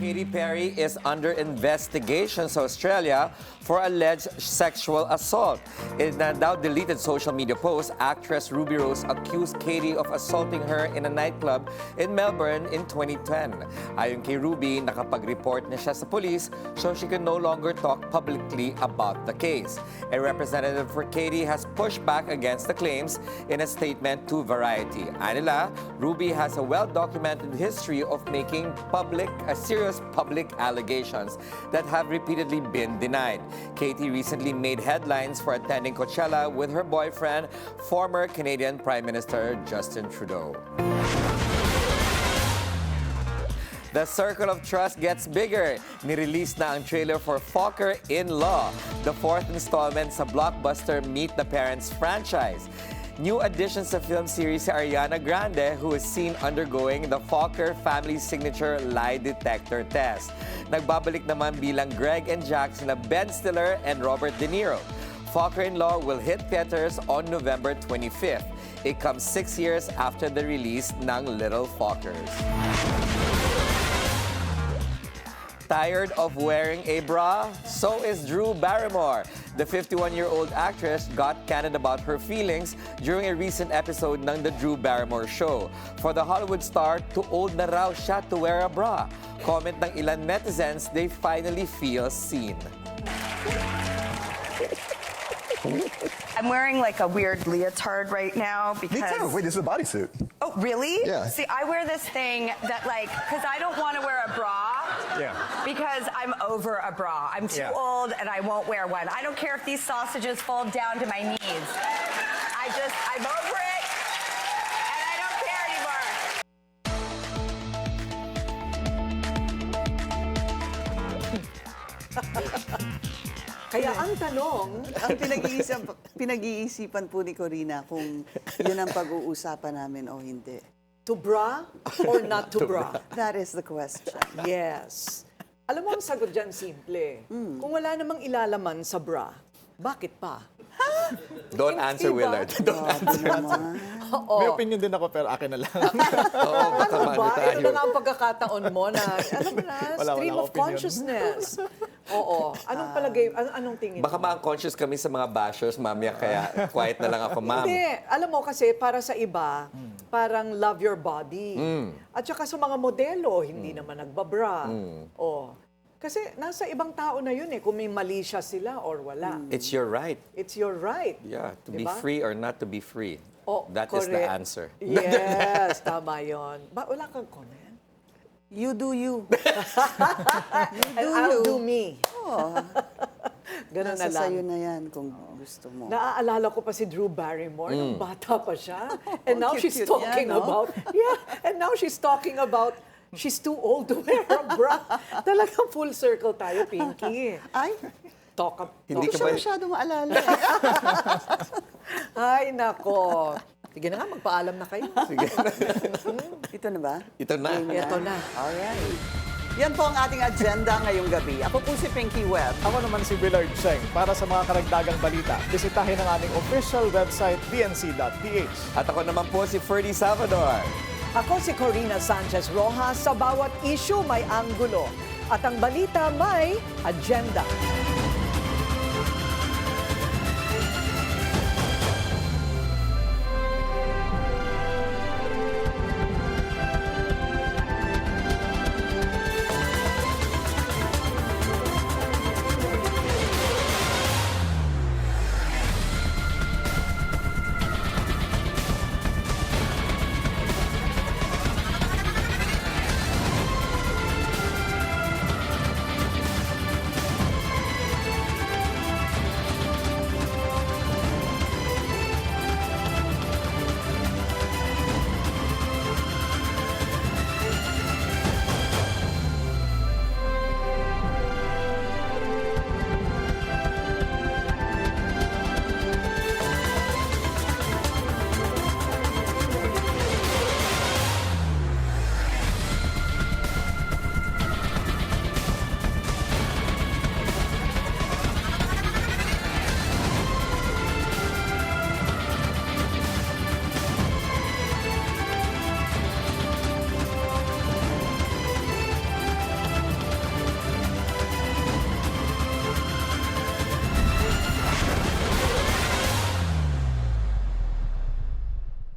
Katy Perry is under investigation sa Australia for alleged sexual assault. In a now-deleted social media post, actress Ruby Rose accused Katy of assaulting her in a nightclub in Melbourne in 2010. Ayon kay Ruby, nakapag-report na siya sa police so she can no longer talk publicly about the case. A representative for Katy has pushed back against the claims in a statement to Variety. Anila, Ruby has a well-documented history of making public a serious public allegations that have repeatedly been denied. Katy recently made headlines for attending Coachella with her boyfriend, former Canadian Prime Minister Justin Trudeau. The circle of trust gets bigger. Nirelease na ang trailer for Fokker in Law, the fourth installment sa blockbuster Meet the Parents franchise. New addition sa film series si Ariana Grande, who is seen undergoing the Fokker family signature lie detector test. Nagbabalik naman bilang Greg and Jack sina Ben Stiller and Robert De Niro. Fokker in Law will hit theaters on November 25th. It comes 6 years after the release ng Little Fockers. Tired of wearing a bra? So is Drew Barrymore. The 51-year-old actress got candid about her feelings during a recent episode ng The Drew Barrymore Show. For the Hollywood star, too old na raw siya to wear a bra. Comment ng ilan netizens, they finally feel seen. I'm wearing like a weird leotard right now because... Me too. Wait, this is a bodysuit. Oh, really? Yeah. See, I wear this thing that like, because I don't want to wear a bra. Yeah. Because I'm over a bra. I'm too old and I won't wear one. I don't care if these sausages fall down to my knees. I'm over it and I don't care anymore. Kaya ang tanong, Ang pinag-iisipan po ni Corina kung yun ang pag-uusapan namin o hindi. to bra or not to bra? That is the question. Yes. Alam mo, ang sagot dyan simple. Kung wala namang ilalaman sa bra, bakit pa? Don't answer, Diba? Willard. Don't answer. May opinion din ako pero akin na lang. Oo, baka Ano mano ba? tayo. Ito na nga ang pagkakataon mo na, alam mo na, Wala stream akong of opinion. consciousness. Oo. Anong palagay, anong tingin Baka mo? ma-unconscious kami sa mga bashers, mamaya, kaya quiet na lang ako, ma'am. Hindi. Alam mo kasi, para sa iba, parang love your body. At saka sa mga modelo, hindi naman nagbabra. Oh. Kasi nasa ibang tao na yun eh, kung may mali siya sila or wala. It's your right. It's your right. Yeah, to be Diba? free or not to be free. Oh, That is the correct. answer. Yes, tama yun. Wala kang comment? You do you. And I'll do me. Oh. Ganun na Nasa lang. sa'yo na yan kung gusto mo. Naaalala ko pa si Drew Barrymore, nung bata pa siya. And now she's cute-cute talking niya, no? about, and now she's talking about, she's too old to wear a bra. Talagang full circle tayo, Pinky. Ay, Hindi hindi ka siya ba- masyado maalala. Ay, nako. Sige na nga, magpaalam na kayo. Sige. Ito na ba? Ito na. Ito na. Alright. Yan po ang ating agenda ngayong gabi. Ako po si Pinky Webb. Ako naman si Willard Cheng. Para sa mga karagdagang balita, bisitahin ang aming official website, dnc.ph. At ako naman po si Ferdy Salvador. Ako si Corina Sanchez Rojas. Sa bawat issue may anggulo. At ang balita may agenda.